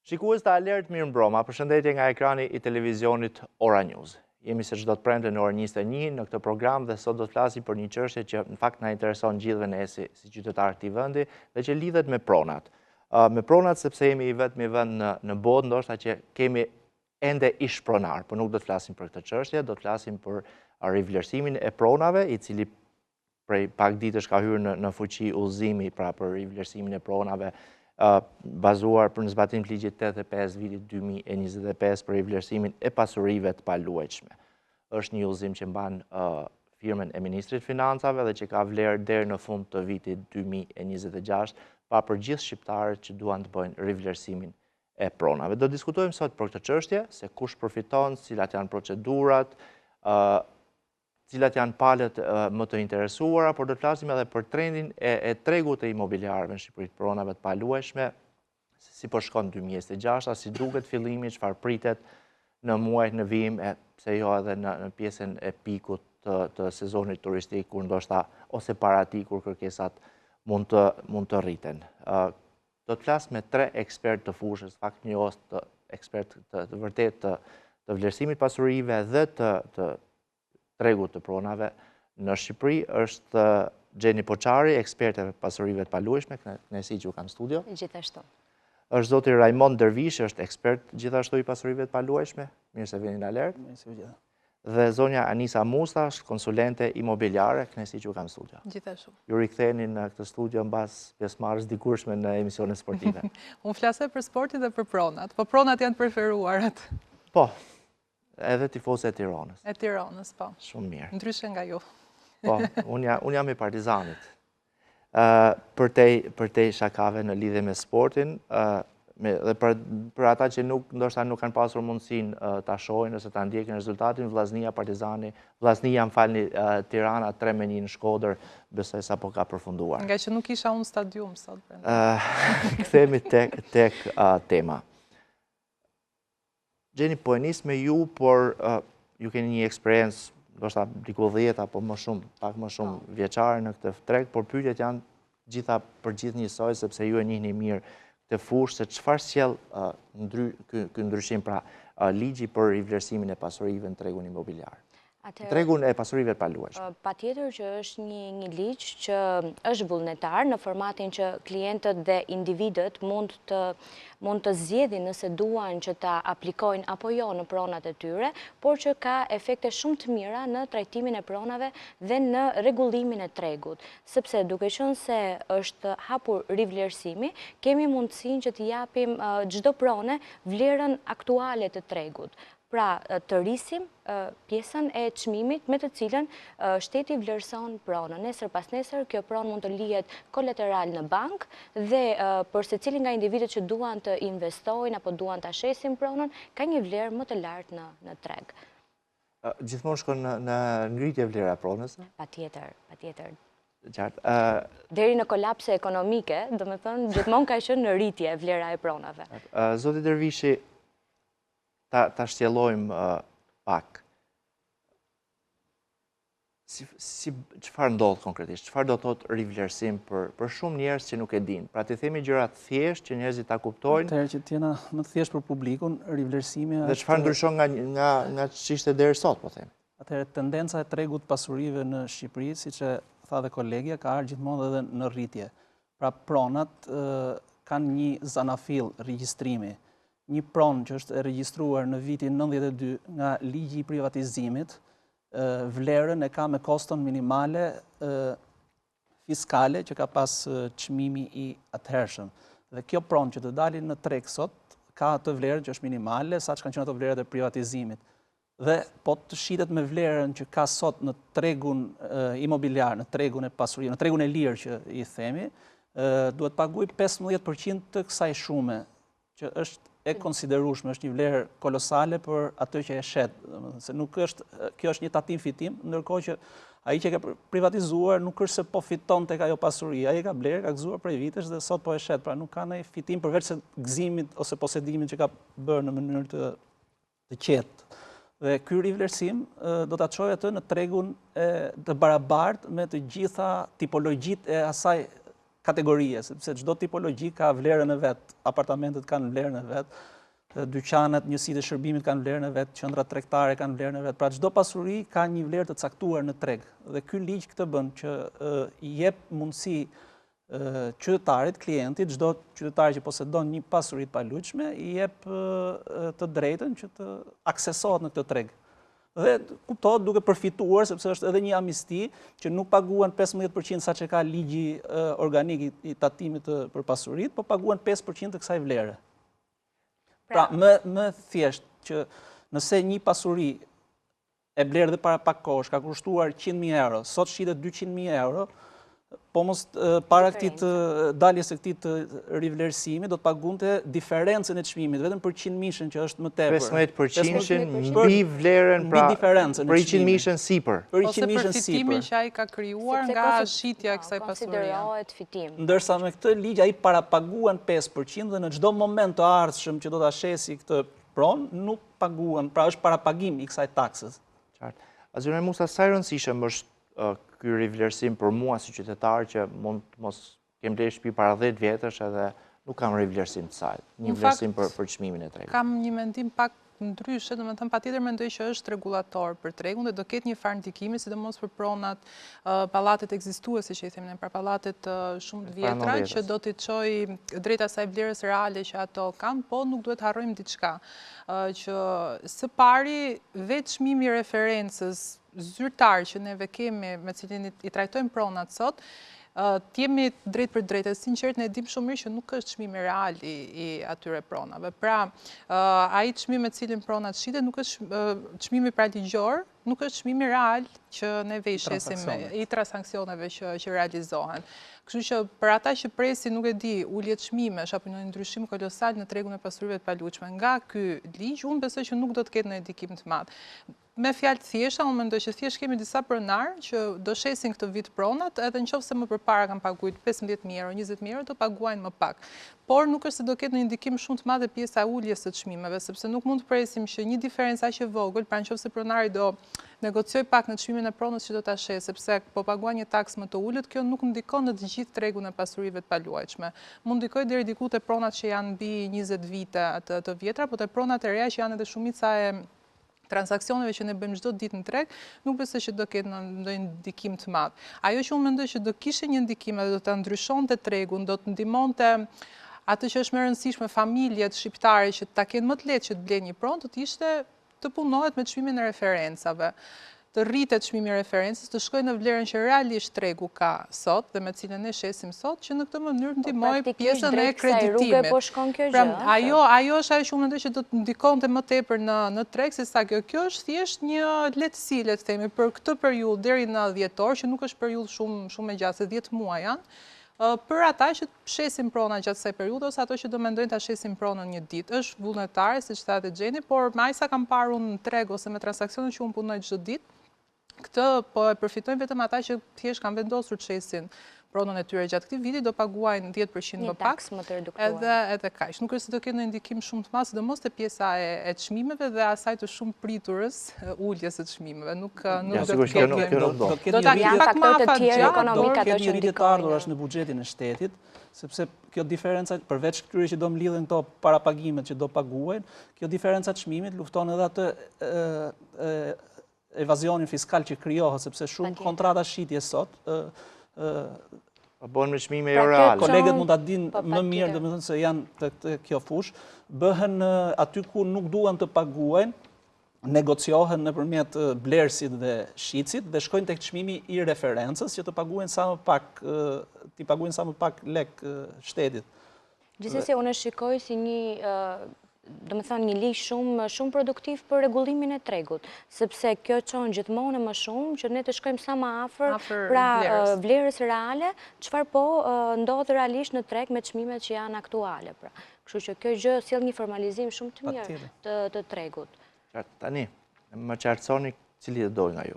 Shikues të Alert, mirëmbrëma, përshëndetje nga ekrani i televizionit Ora News. Jemi se çdo të premte në orën 21 në këtë program dhe sot do të flasim për një çështje që në fakt na intereson gjithëve ne si qytetarë të këtij vendi dhe që lidhet me pronat. Me pronat sepse jemi i vetmi vend në botë ndoshta që kemi ende ish pronar, por nuk do të flasim për këtë çështje, do të flasim për rivlerësimin e pronave, i cili prej pak ditësh ka hyrë në fuqi udhëzimi pra për rivlerësimin e pronave bazuar për në zbatim të ligjit 85 vitit 2025 për rivlerësimin e pasurive të paluajtshme. Është një udhëzim që mban firmën e Ministrit Financave dhe që ka vlerë deri në fund të vitit 2026 pa për gjithë shqiptarët që duan të bëjnë rivlerësimin e pronave. Do diskutojmë sot për këtë çështje, se kush përfiton, cilat janë procedurat, cilat janë palët më të interesuara, por do të flasim edhe për trendin e tregut të imobiliarëve në Shqipëri të pronave të paluajtshme, si po shkon 2026, si duket fillimi, çfarë pritet në muajt në vijim, pse jo edhe në pjesën e pikut të sezonit turistik, kur ndoshta ose para tij kur kërkesat mund të rriten. Do të flas me 3 ekspertë të fushës, fakt një ekspert të vërtet të vlerësimit pasurive dhe të tregut të pronave në Shqipëri. Është Gjeni Poçari, ekspert e pasurive të paluajtshme, kënaqësi që u kam studio. Gjithashtu. Është zoti Raimond Dervishi, është ekspert gjithashtu i pasurive të paluajtshme. Mirë se vini në Alert. Mirë se vini. Dhe zonja Anisa Musa, është konsulente imobiliare, kënaqësi që u kam studio. Gjithashtu. Ju riktheheni në këtë studio mbas pjesëmarrjes dikurshme në emisione sportive. Unë flasë për sportin dhe për pronat, po pronat janë preferuarat. Po. Edhe tifozë e Tiranës. E Tiranës, po. Shumë mirë. Ndryshe nga ju. Po, unë jam i Partizanit. Për te shakave në lidhje me sportin, dhe për ata që ndoshta nuk kanë pasur mundësinë ta shohin ose ta ndjekin rezultatin, Vllaznia Partizani, Vllaznia më falni, Tirana 3-1 në Shkodër, besoj sapo ka përfunduar. Nga që nuk isha unë stadium sot. Kthehemi tek tema. Gjeni, po e nis me ju, por ju keni një eksperiencë, ndoshta diku 10 apo pak më shumë vjeçare në këtë treg, por pyetjet janë gjitha për gjithë njësoj, sepse ju e njihni mirë këtë fushë, se çfarë sjell ky ndryshim, pra ligji për rivlerësimin e pasurive në tregun imobiliar. Tregun e pasurive të paluajtshme. Patjetër që është një ligj që është vullnetar në formatin që klientët dhe individët mund të zgjedhin nëse duan që ta aplikojnë apo jo në pronat e tyre, por që ka efekte shumë të mira në trajtimin e pronave dhe në rregullimin e tregut, sepse duke qenë se është hapur rivlerësimi, kemi mundësinë që t'i japim çdo prone vlerën aktuale të tregut. Pra të rrisim pjesën e çmimit me të cilën shteti vlerëson pronën. Nesër pas nesër kjo pronë mund të lihet kolateral në bank dhe për secilin nga individët që duan të investojnë apo duan ta shesin pronën, ka një vlerë më të lartë në treg. Gjithmonë shkon në ngritje vlera e pronës? Patjetër. Qartë. Deri në kolapse ekonomike, domethënë gjithmonë ka qenë në rritje vlera e pronave. Zoti Dervishi, ta shtjellojmë pak. Çfarë ndodh konkretisht? Çfarë do thotë rivlerësim për shumë njerëz që nuk e dinë? Pra të themi gjërat thjesht që njerëzit ta kuptojnë. Atëherë që t'jena më thjesht për publikun, rivlerësimi dhe çfarë ndryshon nga ç'ishte deri sot, po themi. Atëherë tendenca e tregut pasurive në Shqipëri, siç e tha dhe kolegja, ka ardhur gjithmonë edhe në rritje. Pra pronat kanë një zanafill regjistrimi. Një pronë që është e regjistruar në vitin 92 nga ligji i privatizimit, vlerën e ka me koston minimale fiskale që ka pas çmimi i atëhershëm. Dhe kjo pronë që të dalin në treg sot, ka atë vlerën që është minimale, sa që kanë qenë ato vlerët e privatizimit. Dhe po të shitet me vlerën që ka sot në tregun imobiliar, në tregun e pasurive, në tregun e lirë që i themi, duhet paguaj 15% të kësaj shume, që është e konsiderueshme, është një vlerë kolosale për atë që e shet. Se nuk është, kjo është një tatim fitim, ndërkohë që ai që ka privatizuar nuk është se po fiton tek ajo pasuri, ai e ka blerë, ka gëzuar prej vitesh dhe sot po e shet, pra nuk ka ndonjë fitim përveç se gëzimit ose posedimin që ka bërë në mënyrë të qetë. Dhe ky rivlerësim do ta çojë atë në tregun të barabartë me të gjitha tipologjitë e asaj kategorie, sepse çdo tipologji ka vlerën e vet, apartamentet kanë vlerën e vet, dyqanet, njësitë e shërbimit kanë vlerën e vet, qendrat tregtare kanë vlerën e vet. Pra çdo pasuri ka një vlerë të caktuar në treg. Dhe ky ligj këtë bën që i jep mundësi qytetarit, klientit, çdo qytetar që posedon një pasuri të palujshme, i jep të drejtën që të aksesohet në këtë treg. Dhe kuptohet duke përfituar, sepse është edhe një amnisti që nuk paguan 15% sa që ka ligji organik i tatimit për pasurit, po paguan 5% të kësaj vlere. Pra, më thjesht që nëse një pasuri e blerë dhe para pak kohësh ka kushtuar 100.000 euro, sot shitet 200.000 euro, po mos para këtij daljes së këtij të rivlerësimit do të pagunte diferencën e çmimit vetëm për 100.000 që është më tepër. 15% mbi vlerën pra diferencën për 100.000 sipër. Për Ose 100.000 për fitimin sipër. që ai ka krijuar nga shitja e kësaj pasurie. Konsiderohet fitim. Ndërsa me këtë ligj ai parapaguan 5% dhe në çdo moment të ardhshëm që do ta shesi këtë pronë nuk paguan, pra është parapagim i kësaj taksës. Qartë. Azhira Musa, sa e rëndësishëm është ky rivlerësim për mua si qytetar që mund të mos kem blerë shtëpi para 10 vjetësh edhe nuk kam rivlerësim të saj, një vlerësim për çmimin e tregut. Kam një mendim pak ndryshe, domethënë patjetër mendoj që është rregullator për tregun dhe do ketë një farë ndikimi, sidomos për pronat, pallatet ekzistuese që i themi ne, për pallatet shumë të vjetra që do t'i çojë drejt asaj vlerës reale që ato kanë, po nuk duhet harrojmë diçka, që së pari vetë çmimi i referencës zyrtar që neve kemi me cilin i trajtojmë pronat sot, t'jemi drejt për drejt, e sinqert ne dim shumë mirë që nuk është çmimi real i atyre pronave. Pra, ai çmim me cilin pronat shitet nuk është çmimi pra ligjor, nuk është çmimi real që neve i shesim i transanksioneve që realizohen. Kështu që për ata që presin, nuk e di, ulje çmimesh apo një ndryshim kolosal në tregun e pasurive të palujshme nga ky ligj, unë besoj që nuk do të ketë ndonjë ndikim të madh. Me fjalë thjeshta, unë mendoj që thjesht kemi disa pronarë që do shesin këtë vit pronat, edhe nëse më përpara kanë paguajtur 15.000 euro, 20.000 euro, do paguajnë më pak. Por nuk është se do ketë një ndikim shumë të madh e pjesa e uljes së çmimeve, sepse nuk mund të presim që një diferencë aq e vogël, pra nëse pronari do negocioj pak në çmimin e pronës që do ta shes, sepse po paguan një taks më të ulët, kjo nuk ndikon në të gjithë tregun e pasurive të paluajtshme. Mund ndikoj deri diku te pronat që janë mbi 20 vite të vjetra, po te pronat e reja që janë edhe shumica e transaksioneve që ne bëjmë çdo ditë në treg, nuk besoj që do ketë ndonjë ndikim të madh. Ajo që unë mendoj që do kishte një ndikim dhe do ta ndryshonte tregun, do të ndihmonte atë që është më e rëndësishme, familjet shqiptare që ta kenë më të lehtë që të blejnë një pronë, do të ishte të punohet me çmimin e referencave, të rritet çmimi i referencës, të shkojë në vlerën që realisht tregu ka sot dhe me cilën ne shesim sot, që në këtë mënyrë ndihmoj pjesën e kreditimit. Po shkon kjo gjë. Pra, ajo është ajo që unë mendoj që do të ndikonte më tepër në treg se sa kjo. Kjo është thjesht një lehtësi, le të themi, për këtë periudhë deri në dhjetor, që nuk është periudhë shumë e gjatë, se 10 muaj janë. Për ata që shesin prona gjatë kësaj periudhe ose ato që do mendojnë ta shesin pronën një ditë. Është vullnetare, siç thatë Xheni, por me sa kam parë unë në treg ose me transaksionet që unë punoj çdo ditë, këtë po e përfitojnë vetëm ata që thjesht kanë vendosur të shesin pronën e tyre gjatë këtij viti, do paguajnë 10% më pak. Edhe kaq. Nuk është se do ketë një ndikim shumë të madh, sidomos te pjesa e çmimeve dhe asaj të shumë priturës uljes së çmimeve. Nuk do të ketë. Do ta kenë faktorë të tjerë ekonomik ato që ndikojnë në buxhetin e shtetit, sepse kjo diferenca përveç këtyre që do mlidhen këto parapagimet që do paguajnë, kjo diferenca çmimit lufton edhe atë evazionin fiskal që krijohet, sepse shumë kontrata shitje sot bëhen me çmime jo reale. Kolegët mund ta dinë më mirë, domethënë se janë të kjo fushë, bëhen aty ku nuk duan të paguajnë, negociohen nëpërmjet blerësit dhe shitësit dhe shkojnë tek çmimi i referencës që të paguajnë sa më pak lek shtetit. Gjithsesi unë shikoj si një ligj shumë produktiv për rregullimin e tregut, sepse kjo çon gjithmonë më shumë që ne të shkojmë sa më afër pra vlerës reale, çfarë po ndodh realisht në treg me çmimet që janë aktuale, pra. Kështu që kjo gjë sjell një formalizim shumë të mirë të tregut. Tani, më qartësoni cili të doj nga ju.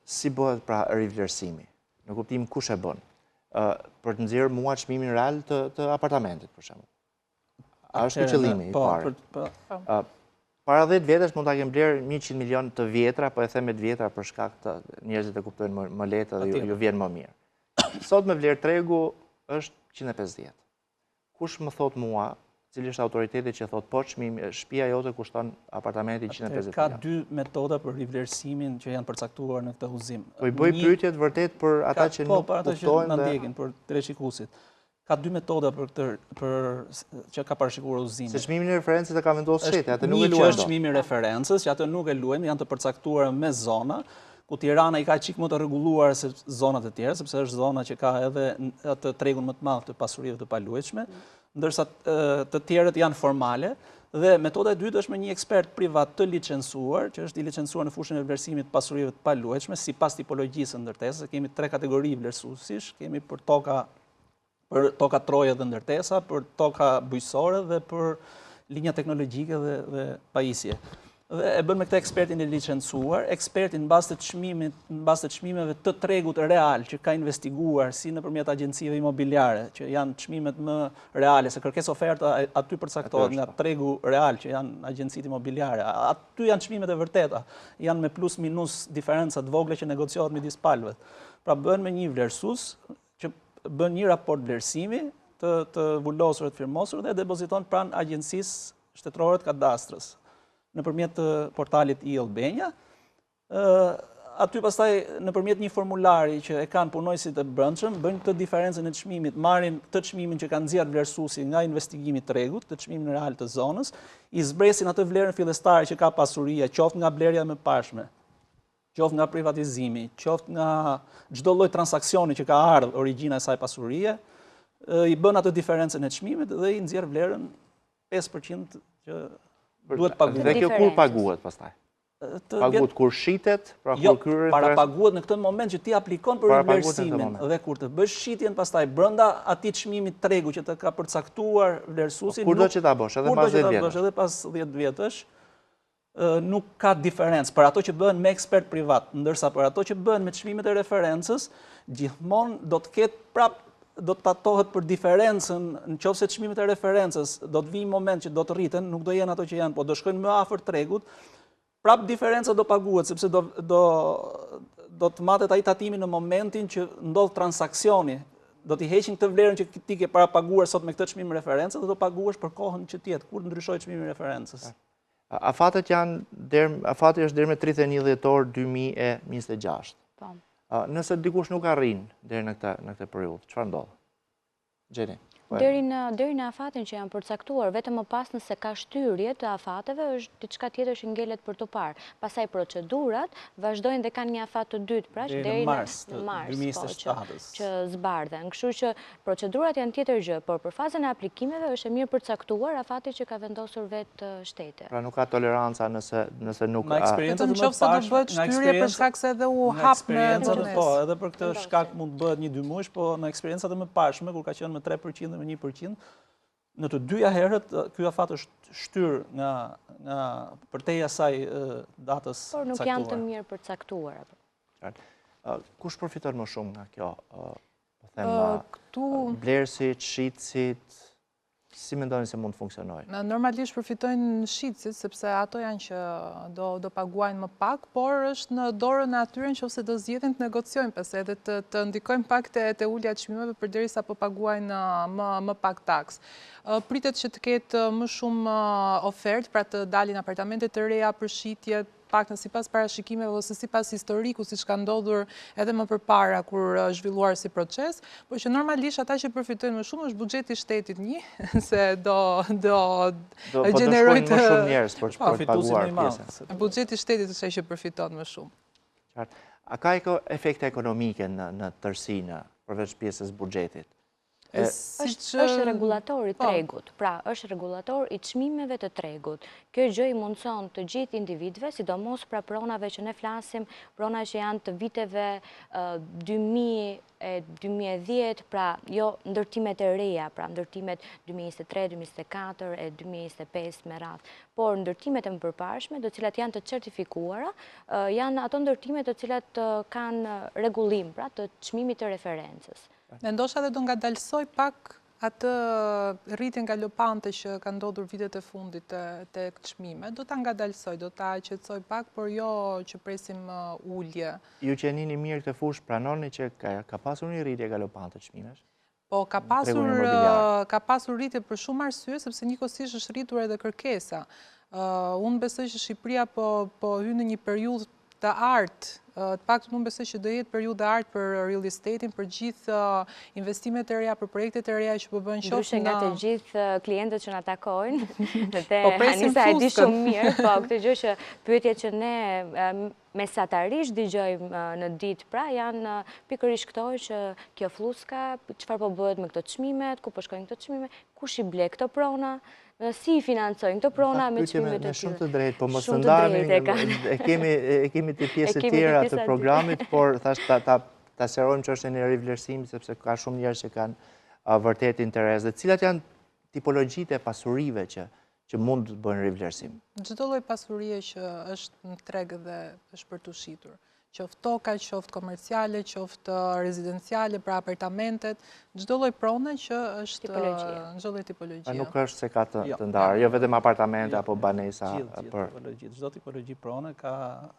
Si bëhet pra rivlerësimi? Në kuptim kush e bën? Për të nxjerrë mua çmimin real të apartamentit, për shembull. A është qëllimi i parë? Para 10 vjetësh mund ta kem blerë 100 milion të vjetra, po e them të vjetra për shkak të njerëzit e kuptojnë më lehtë dhe ju vjen më mirë. Sot me vlerë tregu është 150. Kush më thot mua, cili është autoriteti që thot po shtëpia jote kushton apartamenti 150 Ka milion. dy metoda për rivlerësimin që janë përcaktuar në këtë udhëzim. Po i bëj pyetjet vërtet për ata që nuk kuptojnë dhe për drejtshikuesit. Ka dy metoda që ka parashikuar udhëzimi. Se çmimin e referencës e ka vendosur shteti, atë nuk e luajnë. luajnë. Një është çmimi i referencës, që atë nuk e luajnë, janë të përcaktuara me zona, ku Tirana i ka çik më të rregulluar se zonat e tjera, sepse është zona që ka edhe atë tregun më të madh të pasurive të paluajtshme, ndërsa të tjerët janë formale. Dhe metoda e dytë është me një ekspert privat të licencuar, që është i licencuar në fushën e vlerësimit të pasurive të paluajtshme, sipas tipologjisë së ndërtesës. Kemi 3 kategori vlerësuesish, kemi për toka troje dhe ndërtesa, për toka bujësore dhe për linja teknologjike dhe pajisje. Dhe e bën me këtë ekspertin e licencuar, ekspertin në bazë të çmimeve të tregut real që ka investiguar si nëpërmjet agjencive imobiliare, që janë çmimet më reale, se kërkesë oferta aty përcaktohet nga tregu real që janë agjencitë imobiliare. Aty janë çmimet e vërteta, janë me plus minus diferenca të vogla që negociohet midis palëve. Pra bën me një vlerësues që bën një raport vlerësimi të vullosur të firmosur dhe depoziton pranë agjencisë shtetërore të kadastrës nëpërmjet portalit e-Albania. Aty pastaj nëpërmjet një formulari që e kanë punojësit e brendshëm, bëjnë këtë diferencën e çmimit, marrin të çmimin që kanë nxjerrë vlerësuesi nga investigimi i tregut, të çmimin real të zonës, i zbresin atë vlerën fillestare që ka pasuria, qoftë nga blerja e mëparshme, qoftë nga privatizimi, qoftë nga çdo lloj transaksioni që ka ardhur origjina e saj pasurie, i bën atë diferencën e çmimit dhe i nxjerr vlerën 5% që duhet paguhet. Dhe kjo kur paguhet pastaj? Paguhet kur shitet, pra kur kryen para paguhet në këtë moment që ti aplikon për vlerësimin dhe kur të bësh shitjen pastaj brenda atij çmimit tregu që të ka përcaktuar vlerësuesi. Kur do që ta bësh, edhe pas 10 vjetësh. Edhe pas 10 vjetësh nuk ka diferencë për ato që bëhen me ekspert privat, ndërsa për ato që bëhen me çmimet e referencës, gjithmonë do të ketë do të tatohet për diferencën, nëse çmimet e referencës do të vijë moment që do të rriten, nuk do jenë ato që janë, po do shkojnë më afër tregut, prap diferenca do paguhet, sepse do të matet ai tatimi në momentin që ndodh transaksioni. Do t'i heqin këtë vlerën që ti ke para paguar sot me këtë çmim referencë dhe do paguash për kohën që tjetë, kur ndryshoj çmimi referencës. Afatet afati është deri me 31 dhjetor 2026. Po. Nëse dikush nuk arrin deri në këtë periudhë, çfarë ndodh? Gjeni. Deri në afatin që janë përcaktuar, vetëm më pas nëse ka shtyrje të afateve, është diçka tjetër që ngelet për të parë. Pastaj procedurat vazhdojnë dhe kanë një afat të dytë, pra deri në mars 2027 që zbardhen. Kështu që procedurat janë tjetër gjë, por për fazën e aplikimeve është e mirë përcaktuar afati që ka vendosur vetë shteti. Pra nuk ka toleranca nëse nuk Në eksperiencë do bëhet shtyrje për shkak se edhe u hap me po, edhe për këtë shkak mund të bëhet 1-2 muaj, po në eksperiencat e mëparshme kur ka qenë me 3% dhe me 1%, në të dyja herët ky afat është shtyr nga përteja saj datës caktuar. Por nuk janë të mirë përcaktuar. Kush përfiton më shumë nga kjo? Po them blerësit, shitësit, si mendoni se mund të funksionojë? Normalisht përfitojnë shitësit, sepse ato janë që do paguajnë më pak, por është në dorën e atyre nëse do zgjedhin të negociojnë, pse edhe të ndikojnë pak te ulja e çmimeve përderisa po paguajnë më pak taks. Pritet që të ketë më shumë ofertë, pra të dalin apartamente të reja për shitje, pak në sipas parashikimeve ose sipas historiku, siç ka ndodhur edhe më përpara kur zhvilluar si proces, por që normalisht ata që përfitojnë më shumë është buxheti i shtetit se do gjenerojë më shumë njerëz për të paguar pjesën. Buxheti i shtetit është ai që përfiton më shumë. Qartë. A ka efekte ekonomike në tërësinë përveç pjesës buxhetit? është regulator i tregut, pra është regulator i çmimeve të tregut. Kjo gjë i mundson të gjithë individëve, sidomos pra pronave që ne flasim, prona që janë të viteve 2000 e 2010, pra jo ndërtimet e reja, pra ndërtimet 2023, 2024 e 2025 me radhë, por ndërtimet e mëpërparshme, të cilat janë të certifikuara, janë ato ndërtimet të cilat kanë rregullim, pra të çmimit të referencës. Ndoshta edhe do ngadalsoj pak atë rritjen galopante që ka ndodhur vitet e fundit të çmimeve, do ta ngadalsoj, do ta qetësoj pak, por jo që presim ulje. Ju që jeni mirë këtë fushë, pranoni që ka pasur një rritje galopante të çmimesh? Po, ka pasur rritje për shumë arsye, sepse njëkohësisht është rritur edhe kërkesa. Unë besoj që Shqipëria po hyn në një periudhë të artë, të paktën unë besoj që do jetë periudhë e artë për real estate-in, për gjithë investimet e reja, për projektet e reja që po bëhen qoftë ndryshe nga të gjithë klientët që na takojnë, dhe Anisa e di shumë mirë, po këtë gjë që pyetjet që ne mesatarisht dëgjojmë në ditë, pra janë pikërisht këto që kjo fluska, çfarë po bëhet me këto çmimet, ku po shkojnë këto çmime, kush i ble këto prona, si i financojnë këto prona me çmimet e tyre. Shumë të drejtë, po mos Shumë të të ndajmë, e kemi të pjesë të tjera të programit, por thash ta serojmë çështjen e rivlerësimit, sepse ka shumë njerëz që kanë vërtet interes. Dhe cilat janë tipologjitë e pasurive që mund të bëjnë rivlerësim? Çdo lloj pasurie që është në treg dhe është për të shitur. Qoftë toka, qoftë komerciale, qoftë rezidenciale, pra apartamentet, çdo lloj prone që është çdo lloj tipologjie. Nuk është se ka të ndarë, jo vetëm apartamente apo banesa. Çdo tipologji prone ka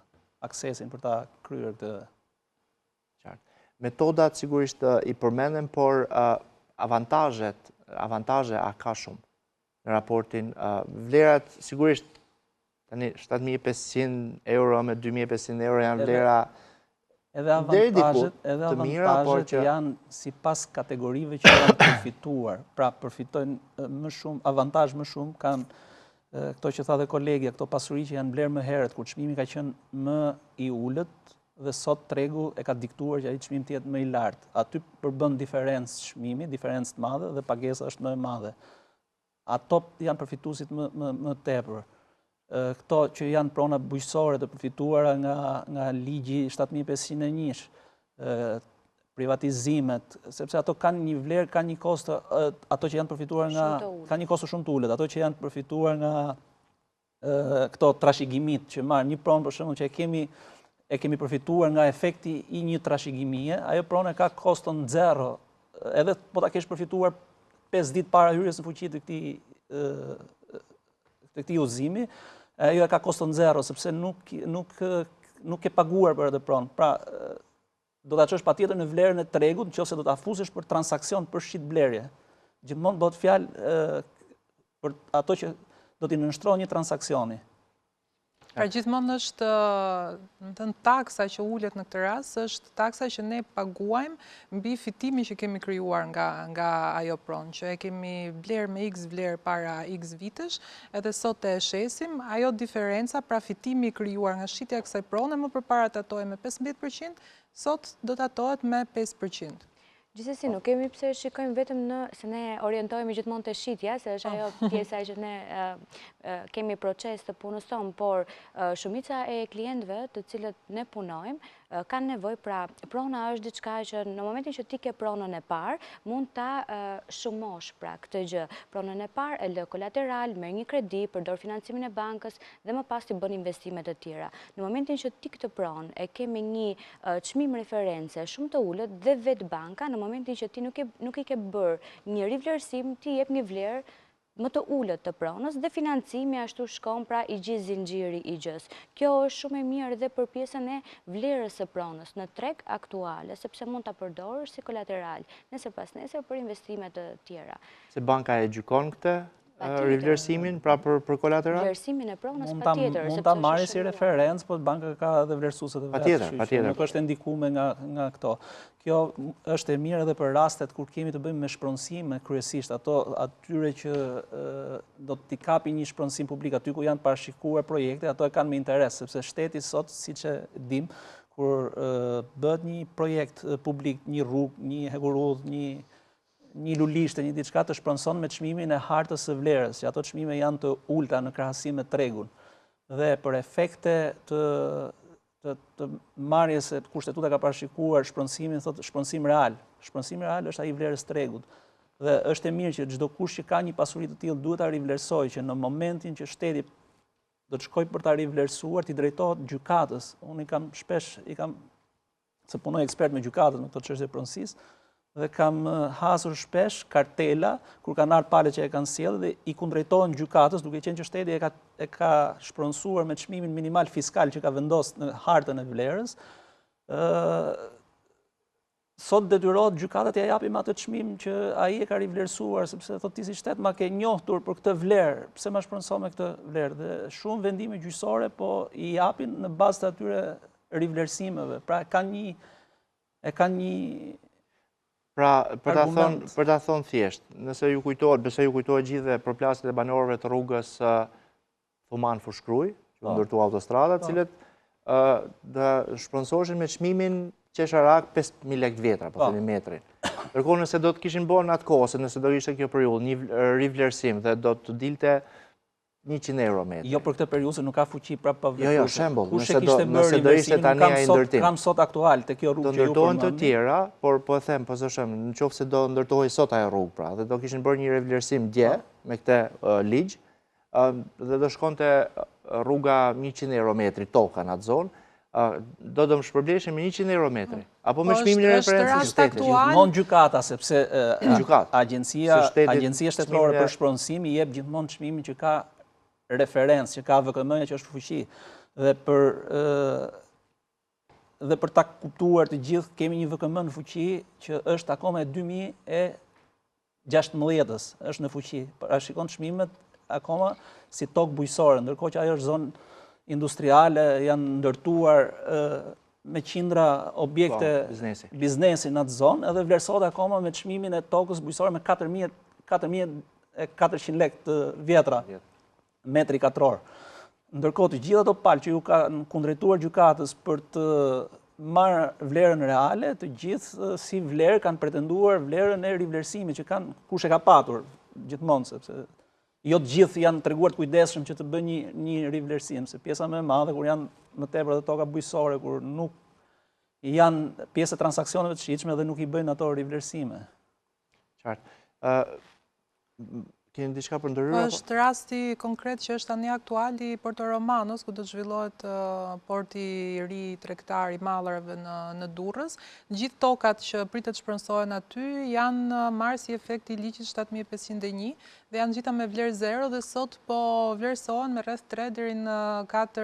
aksesin për ta kryer këtë. Qartë. Metodat sigurisht i përmenden, por avantazhe a ka shumë në raportin vlerat sigurisht. Tani 7.500 euro me 2.500 euro janë vlera edhe avantajet janë sipas kategorive që janë përfituar. Pra përfitojnë më shumë, avantazh më shumë kanë këto që tha dhe kolegja, këto pasuri që janë blerë më herët, kur çmimi ka qenë më i ulët dhe sot tregu e ka diktuar që ai çmim të jetë më i lartë. Aty përbën diferencë çmimi, diferencë të madhe dhe pagesa është më e madhe. Ato janë përfituesit më tepër. Këto që janë prona bujqësore të përfituara nga ligji 7501, privatizimet, sepse ato kanë një vlerë, kanë një kosto, ato që janë përfituar kanë një kosto shumë të ulët, ato që janë përfituar nga këto trashëgimit që marr një pronë për shembull që e kemi përfituar nga efekti i një trashëgimie, ajo pronë ka koston zero, edhe po ta kesh përfituar 5 ditë para hyrjes në fuqi të këtij udhëzimi, ajo e ka koston zero, sepse nuk e paguar për atë pronë. Pra, do ta çosh patjetër në vlerën e tregut, nëse do ta fusësh për transaksion për shit blerje. Gjithmonë bëhet fjalë për ato që do t'i nënshtrojë një transaksioni. Pra gjithmonë është taksa që ulet në këtë rast, është taksa që ne paguajmë mbi fitimin që kemi krijuar nga ajo pronë, që e kemi blerë me X vlerë para X vitesh, edhe sot e shesim, ajo diferenca, pra fitimi i krijuar nga shitja e kësaj prone, më përpara tatohej me 15%, sot do tatohet me 5%. Gjithsesi, nuk kemi pse shikojmë vetëm se ne orientohemi gjithmonë te shitja, se është ajo pjesa që ne kemi proces të punës tonë, por shumica e klientëve të cilët ne punojmë kanë nevojë, pra prona është diçka që në momentin që ti ke pronën e parë, mund ta shumosh pra këtë gjë. Pronën e parë e lë kolateral, merr një kredi, përdor financimin e bankës dhe më pas ti bën investime të tjera. Në momentin që ti këtë pronë e ke me një çmim reference shumë të ulët dhe vetë banka, në momentin që ti nuk i ke bërë një rivlerësim, ti jep një vlerë më të ulët të pronës dhe financimi ashtu shkon pra i gjithë zinxhiri i gjës. Kjo është shumë e mirë dhe për pjesën e vlerës së pronës në treg aktuale, sepse mund ta përdorësh si kolateral nesër pas nesër për investime të tjera. Se banka e gjykon këtë rivlerësimin pra për kolateral? Vlerësimin e pronës patjetër. Mund ta marrë si referencë, po banka ka edhe vlerësuesit e vet. Patjetër. Nuk është ndikuar nga këto. Kjo është e mirë edhe për rastet kur kemi të bëjmë me shpronësime kryesisht, atyre që do t'i kapi një shpronësim publik aty ku janë parashikuar projekte, ato e kanë me interes, sepse shteti sot, siç e dim, kur bëhet një projekt publik, një rrugë, një hekurudh, një lulishte, një diçka, të shpronëson me çmimin e hartës së vlerës, që ato çmime janë të ulta në krahasim me tregun. Dhe për efekte të marrjes se kushtetuta ka parashikuar shpronësimin, thotë shpronësim real. Shpronësim real është ai vlerës tregut. Dhe është e mirë që çdo kush që ka një pasuri të tillë duhet ta rivlerësojë, që në momentin që shteti do të shkojë për ta rivlerësuar, t'i drejtohet gjykatës. Unë se punoj ekspert me gjykatën në këtë çështje pronësisë, dhe kam hasur shpesh kartela, kur kanë ardhur palët që e kanë sjellë dhe i kundrejtohen gjykatës, duke qenë që shteti e ka shpronsuar me çmimin minimal fiskal që ka vendosur në hartën e vlerës. Sot detyrohet gjykata t'ia japim atë çmim që ai e ka rivlerësuar, sepse thotë ti si shtet ma ke njohtur për këtë vlerë, pse ma shpronson me këtë vlerë, dhe shumë vendime gjyqësore po i japin në bazë të atyre rivlerësimeve. Pra kanë një Pra, për ta thonë thjesht, nëse ju kujtohet, besoj ju kujtohet gjithë përplasjet e banorëve të rrugës Thuman Fushkruj, që u ndërtua autostrada, cilët dhe shpronsoheshin me çmimin qesharak 5.000 lekë vjetra, po themi metrin. Ndërkohë nëse do të kishin bërë në atë kohë, nëse do ishte kjo periudhë, një rivlerësim dhe do të dilte 100 euro metri. Jo për këtë periudhë, nuk ka fuqi prapë pa vlerë. Jo, shembull, nëse do ishte tani ai ndërtim. Kam sot aktual te kjo rrugë që ju përmendni. Do ndërtohen të tjera, por po e them, po zëshëm, nëse do ndërtohej sot ajo rrugë, pra, dhe do kishin bërë një rivlerësim dje me këtë ligj, dhe do shkonte rruga 100 euro metri toka në atë zonë, do më shpërbleshin me 100 euro metri, apo me çmimin e referencës së shtetit. Gjithmonë gjykata, sepse Agjencia Shtetërore për Shpronësim i jep gjithmonë çmimin që ka referencë, që ka VKM-ja që është fuqi. Dhe për ta kuptuar të gjithë, kemi një VKM në fuqi që është akoma e 2016-ës, është në fuqi. Pra shikon çmimet akoma si tokë bujqësore, ndërkohë që ajo është zonë industriale, janë ndërtuar me qindra objekte biznesi në atë zonë, edhe vlerësohet akoma me çmimin e tokës bujqësore me 4.400 lekë të vjetra metri katror. Ndërkohë të gjitha ato palë që ju kanë kundrejtuar gjykatës për të marrë vlerën reale, të gjithë si vlerë kanë pretenduar vlerën e rivlerësimit që kanë kush e ka patur gjithmonë, sepse jo të gjithë janë treguar të kujdesshëm që të bëjnë një rivlerësim, se pjesa më e madhe kur janë më tepër të toka bujqësore, kur nuk janë pjesë e transaksioneve të shitshme dhe nuk i bëjnë ato rivlerësime. Qartë. Keni diçka për ndërhyrje? Është rasti konkret që është tani aktual i Porto Romanos, ku do të zhvillohet porti i ri tregtar i mallareve në Durrës. Gjithë tokat që pritet shpronsohen aty janë marrë si efekt i ligjit 7501 dhe janë gjitha me vlerë zero dhe sot po vlerësohen me rreth 3 deri në 4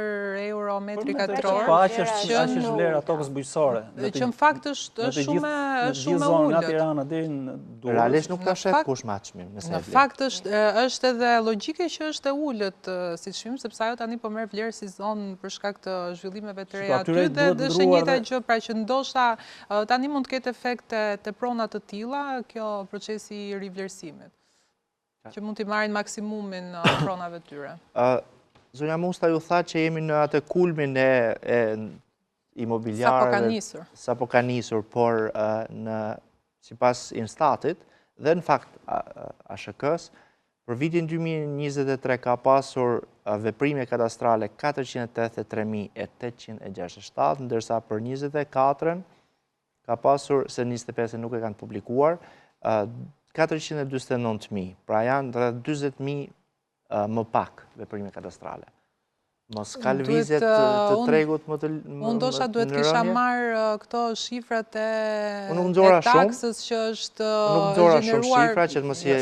euro metri katror. Po aq është vlera tokës bujqësore. Që në fakt është shumë e ulët. Tirana deri në Durrës. Realisht nuk ka shet kush ma çmim. Në fakt është edhe logjike që është e ulët si çmim, sepse ajo tani po merr vlerë si zonë për shkak të zhvillimeve të reja aty dhe është njëjta gjë, pra që ndoshta tani mund të ketë efekte të prona të tilla kjo procesi i rivlerësimit, që mund t'i marrin maksimumin pronave tyre. Zonja Musta ju tha që jemi në atë kulmin e imobiliarëve sapo ka nisur, por sipas Instatit dhe në fakt ASHK-s, për vitin 2023 ka pasur veprime kadastrale 483.867, ndërsa për 24-ën ka pasur, se 25 nuk e kanë publikuar, 449.000, pra janë rreth 40.000 më pak veprime kadastrale. Mos ka lëvizje të tregut më të rënje? Unë ndoshta duhet kisha marrë këto shifrat e taksës që është gjeneruar. Nuk nxora shumë shifra që mos je...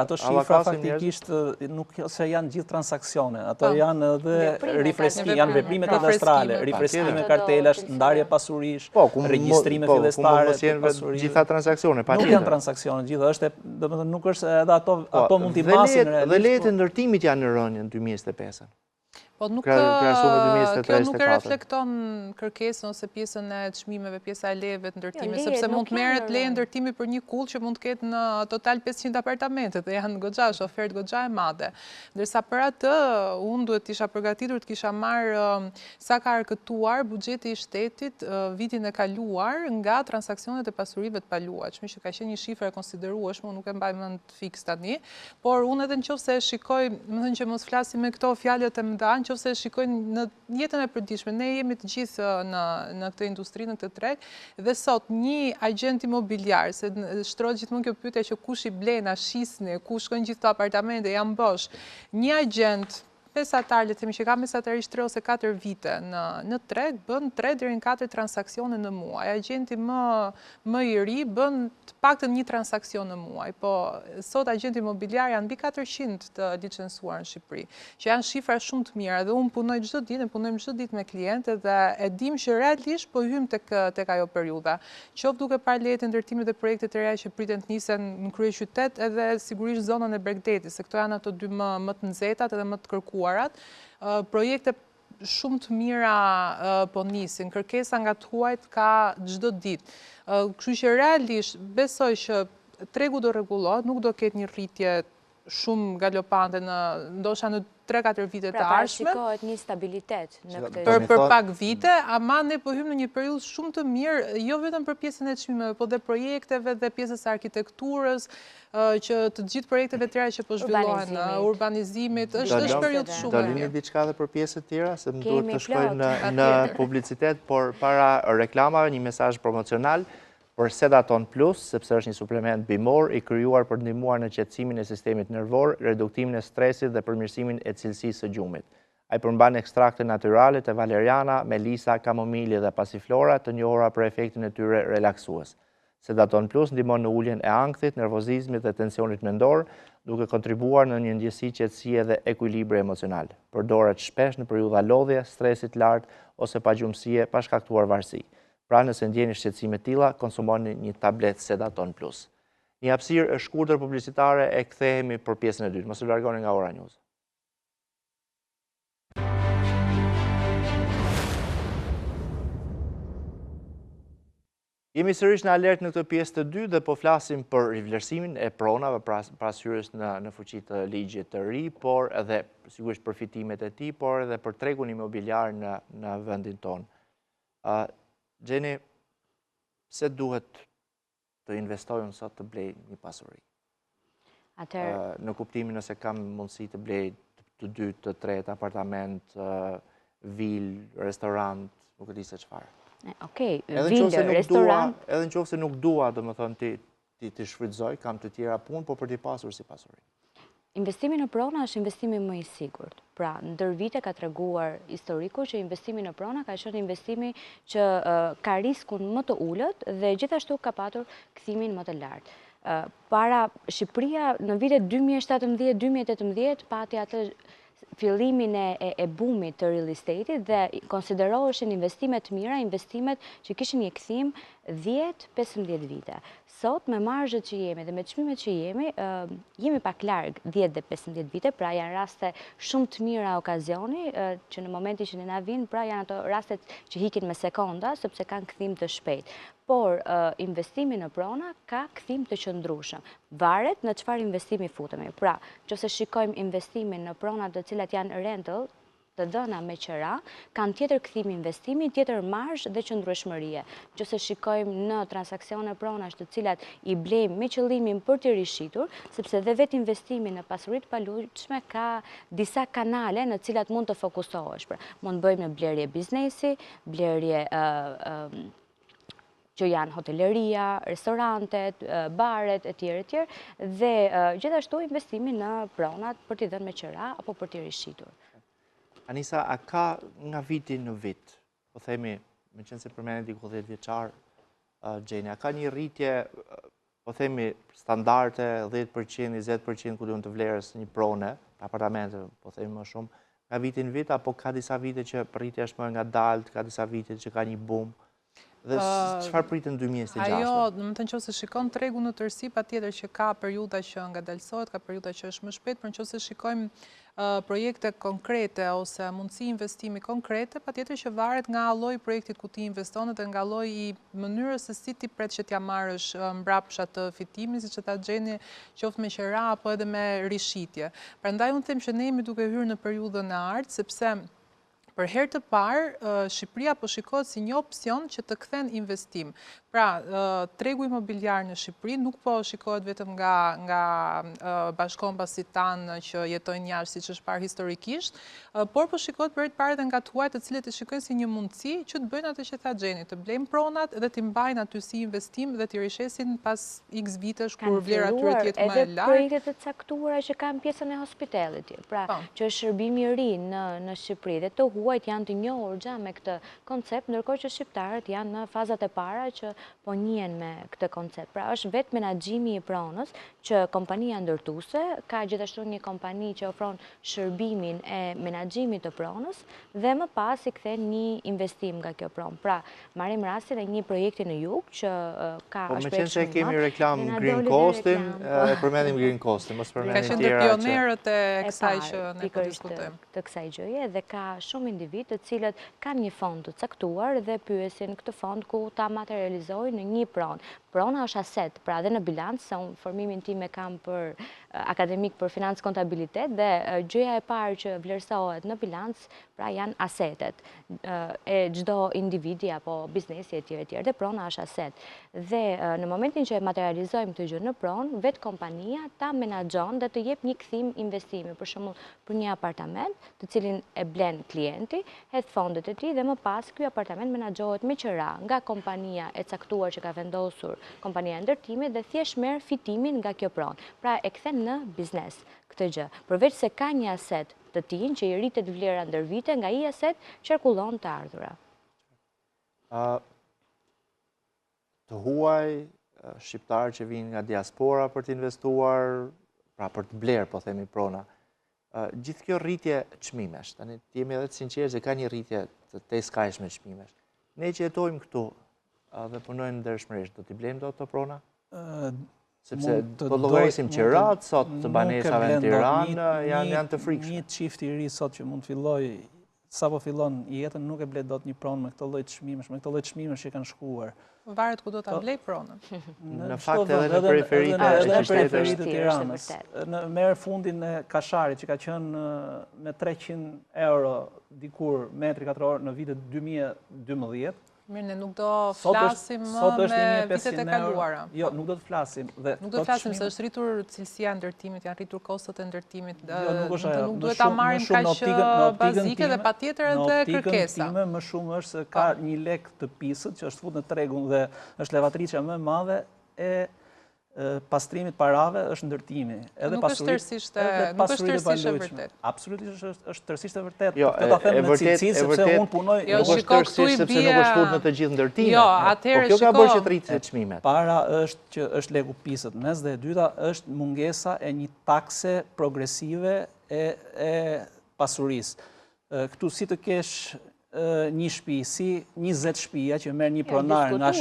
Ato shifra faktikisht nuk se janë gjithë transaksione. Ato janë edhe rifreski, janë veprime kadastrale, rifreskime kartelash, ndarje pasurish, regjistrime fillestare të pasurish. Gjitha transaksione, pa tjetër. Nuk janë transaksione, gjitha është, domethënë nuk është edhe ato mund t'i masin realisht. Dhe lejet e ndërtimit janë në rënje në 2025. Po kjo nuk e reflekton kërkesën ose pjesën e çmimeve, pjesa e lejeve të ndërtimit, sepse mund të merret leje ndërtimi për një kull që mund të ketë në total 500 apartamente dhe janë goxha, është ofertë goxha e madhe. Ndërsa për atë unë duhet isha përgatitur të kisha marrë sa ka arkëtuar buxheti i shtetit vitin e kaluar nga transaksionet e pasurive të paluajshme, që ka qenë një shifër e konsiderueshme, unë nuk e mbaj mend fiks tani, por unë edhe nëse e shikoj, më thënë që mos flasim me këto fjalët e mëdha, nëse shikojnë në jetën e përditshme, ne jemi të gjithë në këtë industri, në këtë treg, dhe sot një agent imobiliar, se shtrohet gjithmonë kjo pyetje që kush i blen, a shisni, ku shkojnë gjithë këto apartamente, janë bosh. Një agent mesatar, le të themi që ka mesatarisht 3 ose 4 vite në treg, bën 3 deri në 4 transaksione në muaj. Agjenti më i ri bën të paktën 1 transaksion në muaj, po sot agjenti imobiliar janë mbi 400 të licencuar në Shqipëri, që janë shifra shumë të mira dhe unë punoj çdo ditë, punojmë çdo ditë me klientë dhe e dim që realisht po hym tek ajo periudha. Qoftë duke parë lejet ndërtimit dhe projektet e reja që priten të nisen në kryeqytet edhe sigurisht zonën e Bregdetit, se këto janë ato dy më të nxehtat edhe më të kërkuarat. Projekte shumë të mira po nisin, kërkesa nga të huajt ka çdo ditë. Kështu që realisht besoj që tregu do rregullohet, nuk do ketë një rritje shumë galopante ndoshta në 3-4 vite të ardhshme. Pra parashikohet një stabilitet në këtë për pak vite, ama ne po hym në një periudhë shumë të mirë, jo vetëm për pjesën e çmimeve, po dhe projekteve dhe pjesës së arkitekturës, që të gjithë projekteve të tjera që po zhvillohen, urbanizimit, është periudhë shumë e mirë. Do lini diçka edhe për pjesët tjera, se më duhet të shkoj në publicitet, por para reklamave një mesazh promocional për Sedaton Plus, sepse është një suplement bimor i krijuar për të ndihmuar në qetësimin e sistemit nervor, reduktimin e stresit dhe përmirësimin e cilësisë së gjumit. Ai përmban ekstrakte natyrale të valeriana, melisa, kamomili dhe pasiflora, të njohura për efektin e tyre relaksues. Sedaton Plus ndihmon në uljen e ankthit, nervozizmit dhe tensionit mendor, duke kontribuar në një ndjesi qetësie dhe ekuilibri emocional. Përdoret shpesh në periudha lodhje, stresit lart ose pagjumësie pa shkaktuar varësi. Pra nëse ndjeni shqetësime të tilla, konsumoni një tablet Sedaton Plus. Një hapësirë e shkurtër publicitare e kthehemi për pjesën e dytë. Mos u largoni nga Ora News. Jemi sërish në alert në këtë pjesë të dytë dhe po flasim për rivlerësimin e pronave pas hyrjes në fuqi të ligjit të ri, por edhe sigurisht përfitimet e tij, por edhe për tregun imobiliar në vendin tonë. Gjeni, pse duhet të investojnë sot të blej një pasuri? Në kuptimin nëse kam mundësi të blej të 2, të 3 apartament, vil, restorant, nuk e di se çfarë. Okej, vil, restorant. Edhe nëse nuk dua, domethënë ti shfrytëzoj, kam të tjera punë, por për t'i pasur si pasuri. Investimi në prona është investimi më i sigurt. Pra, ndër vite ka treguar historiku që investimi në prona ka qenë investimi që ka riskun më të ulët dhe gjithashtu ka patur kthimin më të lartë. Para Shqipëria në vitet 2017-2018 pati atë fillimin e boomit të real estate-it dhe konsideroheshin investimet mira, investimet që kishin një kthim 10-15 vite. Sot, me marzhet që jemi dhe me çmimet që jemi pak larg 10 dhe 15 vite, pra janë raste shumë të mira okazioni, që në momentin që na vinë, pra janë ato rastet që hikin me sekonda, sepse kanë kthim të shpejt. Por investimi në prona ka kthim të qëndrueshëm. Varet në çfarë investimi futemi. Pra, nëse shikojmë investimin në prona të cilat janë rental, të dhëna me qira, kanë tjetër kthim investimi, tjetër marzh dhe qëndrueshmërie. Nëse shikojmë në transaksione pronash të cilat i blejmë me qëllimin për të rishitur, sepse dhe vetë investimi në pasuri të paluajtshme ka disa kanale në cilat mund të fokusohesh. Pra, mund bëjmë në blerje biznesi, blerje që janë hoteleria, restorantet, baret, etj. Dhe gjithashtu investimi në pronat për t'i dhënë me qira apo për t'i rishitur. Anisa, a ka nga viti në vit, po themi, me qenë se përmenet diku 10 vjeçar, Gjeni, a ka një rritje, po themi, standarte 10%, 20% ku duhen të vlerës një prone, apartamente, po themi më shumë, nga viti në vit, apo ka disa vite që rritja është më nga dalt, ka disa vite që ka një boom? Dhe çfarë pritet në 2026? Ajo, domethënë nëse shikon tregun në tërësi, patjetër që ka periudha që ngadalësohet, ka periudha që është më shpejt, por nëse shikojmë projekte konkrete ose mundësi investimi konkrete, patjetër që varet nga lloji i projektit ku ti investon dhe nga lloji i mënyrës se si ti pret që t'ja marrësh mbrapsht atë fitimin, siç e tha Gjeni, qoftë me qira apo edhe me rishitje. Prandaj unë them që ne jemi duke hyrë në periudhën e artë, sepse për herë të parë, Shqipëria po shikohet si një opsion që të kthen investim. Pra, tregu imobiliar në Shqipëri nuk po shikohet vetëm nga bashkombas si tanë që jetojnë jashtë siç është parë historikisht, por po shikohet për herë të parë edhe nga tuajt të cilët e shikojnë si një mundësi që të bëjnë atë që tha Gjeni, të blejnë pronat dhe t'i mbajnë aty si investim dhe t'i rishesin pas X vitesh kur vlera atyre të jetë më e lartë. Edhe projektet e caktuara që kanë pjesën e hospitality, pra që është shërbimi i ri në Shqipëri dhe të huajt janë të njohur gjatë me këtë koncept, ndërkohë që shqiptarët janë në fazat e para që po njihen me këtë koncept. Pra është vetë menaxhimi i pronës që kompania ndërtuese ka gjithashtu një kompani që ofron shërbimin e menaxhimit të pronës dhe më pas i kthen një investim nga kjo pronë. Pra, marrim rastin e një projekti në jug që ka Po me qenë se kemi reklam Green Coastin, përmendim Green Coastin, mos përmendim tjera që... Ka qenë të pionerët e kësaj që ne po diskutojmë. Të kësaj gjëje dhe ka shumë individ të cilët kanë një fond të caktuar dhe pyesin këtë fond ku ta materializojnë në një pronë. Prona është aset, pra dhe në bilancë, se unë formimin tim e kam për akademik për financë kontabilitet dhe gjëja e parë që vlerësohet në bilancë, pra janë asetet e çdo individi apo biznesi e tjerë, dhe prona është aset. Dhe në momentin që materializojmë këtë gjë në pronë, vetë kompania ta menaxhon dhe të jep një kthim investimi, për shembull për një apartament, të cilin e blen klienti, hedh fondet e tij dhe më pas ky apartament menaxhohet me qira nga kompania e caktuar që ka vendosur kompania e ndërtimit dhe thjesht merr fitimin nga kjo pronë. Pra e kthen në biznes këtë gjë. Përveç se ka një aset të tij që i rritet vlera ndër vite, nga ai aset qarkullon të ardhura. Të huaj shqiptarë që vinë nga diaspora për të investuar, pra për të blerë, po themi prona. Gjithë kjo rritje çmimesh, tani jemi edhe të sinqertë se ka një rritje të skajshme çmimesh. Ne që jetojmë këtu dhe punojnë ndershmërisht, do t'i blejmë do të prona? Sepse do llogarisim qirat sot të banesave në Tiranë janë të frikshme. Një çift i ri sot që mund të filloj, sapo fillon jetën, nuk e blet dot një pronë me këto lloj çmimesh, me këto lloj çmimesh që kanë shkuar. Varet ku do ta blej pronën. Në fakt edhe në periferitë të Tiranës. Në merr fundin e Kasharit që ka qenë me 300 euro dikur metri katror në vitet 2012. Mirë, ne nuk do flasim me vitet e kaluara. Jo, nuk do të flasim. Nuk do të flasim se është rritur cilësia e ndërtimit, janë rritur kostot e ndërtimit. Nuk duhet ta marrim kaq bazike dhe patjetër edhe kërkesa. Në optikën time më shumë është se ka një lek të pisët që është futur në tregun dhe është levatriçja më e madhe e pastrimit parave është ndërtimi. Nuk është tërësisht e vërtet. Absolutisht është tërësisht e vërtet. Do ta them me cilësi sepse unë punoj. Nuk është tërësisht sepse nuk është futur në të gjithë ndërtimet. Jo, atëherë kjo ka bërë që të rritet çmimet. Para është që është legu pisët mes dhe e dyta është mungesa e një takse progresive e pasurisë. Këtu si të kesh një shtëpi, si 20 shtëpia që merr një pronar nga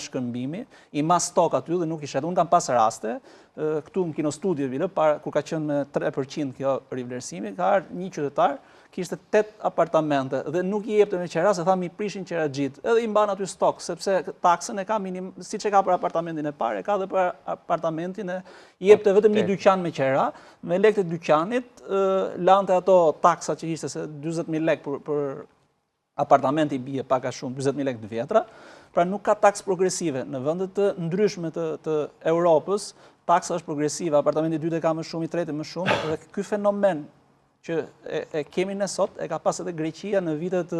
shkëmbimi, i mas stok aty dhe nuk i shet. Unë kam pas raste, këtu në Kinostudio Vile, kur ka qenë me 3% kjo rivlerësimi, ka ardhur një qytetar, kishte 8 apartamente dhe nuk i jepte me qera, se tha mi prishin qera gjitë, edhe i mban aty stok, sepse taksën e ka siç e ka për apartamentin e parë, e ka dhe për apartamentin i jepte vetëm një dyqan me qera, me lekët e dyqanit, lante ato taksat që ishte se 40.000 lekë për apartamenti bie pak a shumë, 40.000 lekë të vjetra, pra nuk ka taks progresive. Në vendet të ndryshme të Europës, taksa është progresive, apartamenti i dytë ka më shumë, i tretë më shumë, dhe ky fenomen që e kemi ne sot, e ka pas edhe Greqia në vitet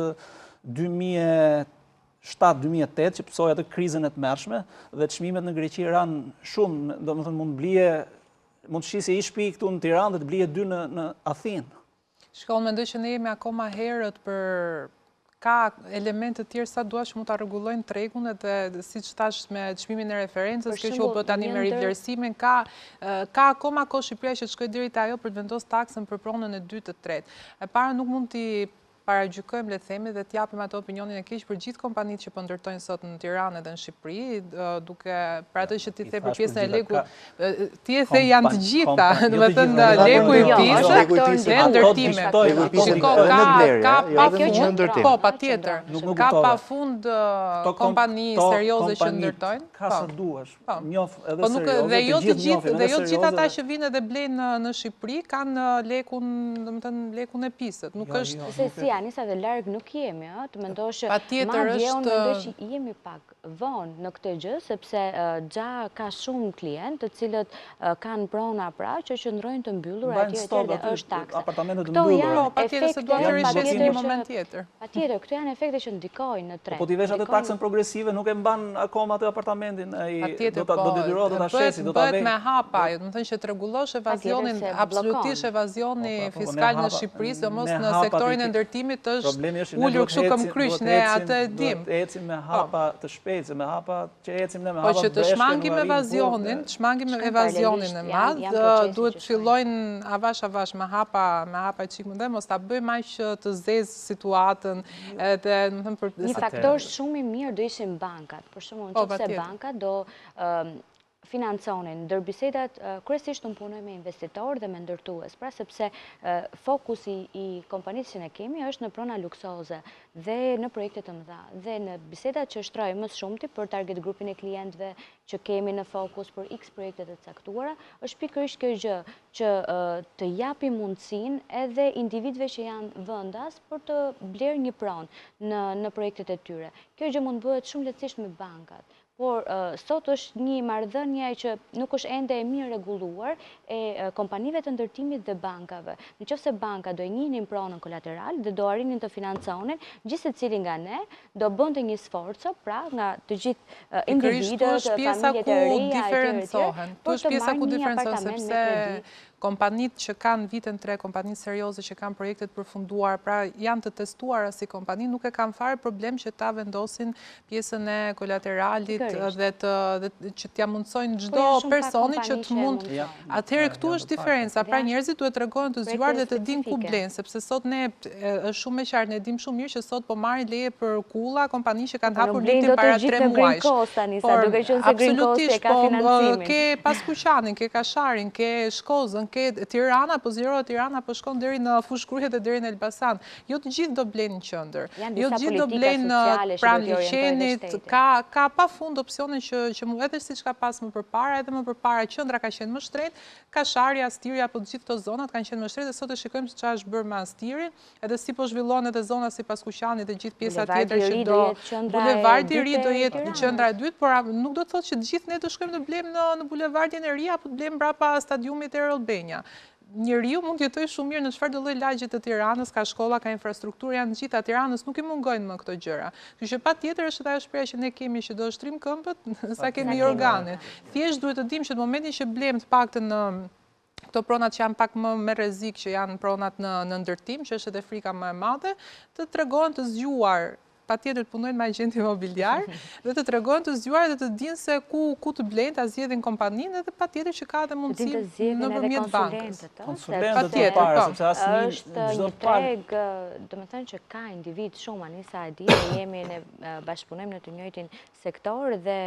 2007-2008, që pësoj atë krizën e të mërshme, dhe çmimet në Greqi ranë shumë, do më thënë mund të shisi i shtëpi këtu në Tiranë dhe të blije 2 në Athinë. Shkollë, mendoj që ne jemi akoma herët për ka elemente të tjerë sa dua që mund ta rregullojnë tregun edhe siç thash me çmimin e referencës, kjo që u bë tani me rivlerësimin, ka akoma kohë Shqipëria që të shkojë deri te ajo për të vendosur taksën për pronën e dytë të tretë. E para nuk mund t'i paragjykojmë, le të themi, dhe t'japim atë opinionin e keq për gjithë kompanitë që po ndërtojnë sot në Tiranë edhe në Shqipëri, duke për atë që ti the për pjesën e legut, ti e the janë të gjitha, do të thënë legu i pisë dhe ndërtime. Po, patjetër. Ka pafund kompani serioze që ndërtojnë. Ka sa duash. Njoh edhe po nuk dhe jo të gjithë ata që vinë edhe blejnë në Shqipëri kanë lekun, domethënë lekun e pisët. Nuk është Anisa dhe larg nuk jemi, të mendosh Patjetër madje unë mendoj është që jemi pak vonë në këtë gjë, sepse gja ka shumë klientë të cilët kanë prona pra që qëndrojnë të mbyllur atje dhe është taksa. Apartamentet të Këto mbyllura. janë patjetër se duhet të rishesin një moment tjetër. Patjetër, këto janë efekte që ndikojnë në trend. Po ti vesh atë taksën progresive, nuk e mban akoma atë apartamentin, ai Patjetër, do detyrohet do ta shesi, do ta bëhet vej. me hapa, do të thënë që t'rregullosh evazionin, absolutisht evazioni fiskal në Shqipëri, domos në sektorin e ndërtimit është ulur kështu këm kryq, ne atë e dim. Duhet ecim me hapa të shpejtë, me hapa që ecim ne me Po hapa. që të shmangim evazionin e madh, duhet fillojnë avash me hapa çik më dhe mos ta bëjmë aq të zezë situatën edhe do të them për një faktor shumë i mirë do ishin bankat. Për shembull, nëse bankat do financonin ndërbisedat, kryesisht unë punoj me investitor dhe me ndërtues, pra sepse fokusi i kompanisë që ne kemi është në prona luksoze dhe në projekte të mëdha dhe në bisedat që shtrojmë më shumti për target grupin e klientëve që kemi në fokus për X projekte të caktuara, është pikërisht kjo gjë që të japi mundësinë edhe individëve që janë vendas për të blerë një pronë në projektet e tyre. Kjo gjë mund bëhet shumë lehtësisht me bankat. Por sot është një marrëdhënie që nuk është ende e mirë rregulluar e kompanive të ndërtimit dhe bankave. Nëse banka do e njihnin pronën kolateral dhe do arrinin të financonin, gjithsecili nga ne do bënte një sforco, pra nga të gjithë individët, familjet e reja, Tu është pjesa ku diferencohen sepse kompanit që kanë vitën 3, kompanit serioze që kanë projektet përfunduar, pra janë të testuara si kompani, nuk e kanë fare problem që ta vendosin pjesën e kolateralit dhe që t'ja mundsojnë çdo personi që të mund. Atëherë këtu është diferenca, pra njerëzit duhet të tregojnë të zgjuar dhe të dinë ku blenë, sepse sot ne është shumë e qartë, ne dimë shumë mirë që sot po marrin leje për kulla kompani që kanë hapur vitin para 3 muajsh. Absolutisht, po ke Paskuqanin, ke Kasharin, ke Shkozën, ke Tirana, po zgjerohet Tirana, po shkon deri në Fushkryet dhe deri në Elbasan. Jo të gjithë do blenë në qendër. Jo të gjithë do blenë pranë liçenit. Ka pafund opsione që edhe siç ka pas më përpara, edhe më përpara qendra ka qenë më shtrenjtë, Kashari, Astiri apo të gjithë këto zonat kanë qenë më shtrenjtë dhe sot e shikojmë se çfarë është bërë me Astirin, edhe si po zhvillohen edhe zona si Paskuqani dhe gjithë pjesa tjetër që do Bulevardi i Ri do jetë qendra e dytë, por nuk do të thotë që të gjithë ne do shkojmë të blejmë në Bulevardin e Ri apo të blejmë brapa stadiumit e Rollbenja. Njeriu mund të jetojë shumë mirë në çfarëdo lloj lagje të Tiranës, ka shkolla, ka infrastrukturë, janë të gjitha Tiranës, nuk i mungojnë më këto gjëra. Kështu që patjetër është ajo shpreha që ne kemi që do shtrim këmbët sa kemi organe. Thjesht duhet të dimë që në momentin që blejmë të paktën në këto pronat që janë pak më me rrezik, që janë pronat në ndërtim, që është edhe frika më e madhe, të tregojnë të zgjuar, patjetër të punojnë me agent imobiliar dhe të tregojnë të zgjuar dhe të dinë se ku të blejnë, ta zgjedhin kompaninë dhe patjetër që ka edhe mundësi nëpërmjet bankës. Konsulentët para, sepse asnjë është një treg, domethënë që ka individ shumë, Anisa e di, ne jemi ne bashkëpunojmë në të njëjtin sektor dhe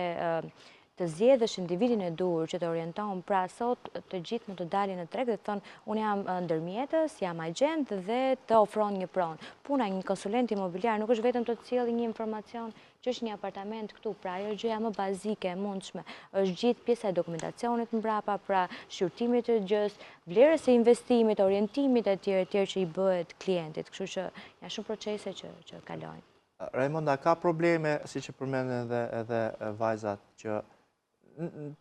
të zgjedhësh individin e duhur që të orienton, pra sot të gjithë mund të dalin në treg dhe të thonë unë jam ndërmjetës, jam agent dhe të ofron një pronë. Puna një konsulent imobiliar nuk është vetëm të cilë një informacion që është një apartament këtu, pra ajo gjëja më bazike e mundshme, është gjithë pjesa e dokumentacionit mbrapa, pra shqyrtimit të gjës, vlerës e investimit, orientimit e tjerë që i bëhet klientit, kështu që janë shumë procese që kalojnë. Raimonda, ka probleme, si që përmendën edhe vajzat, që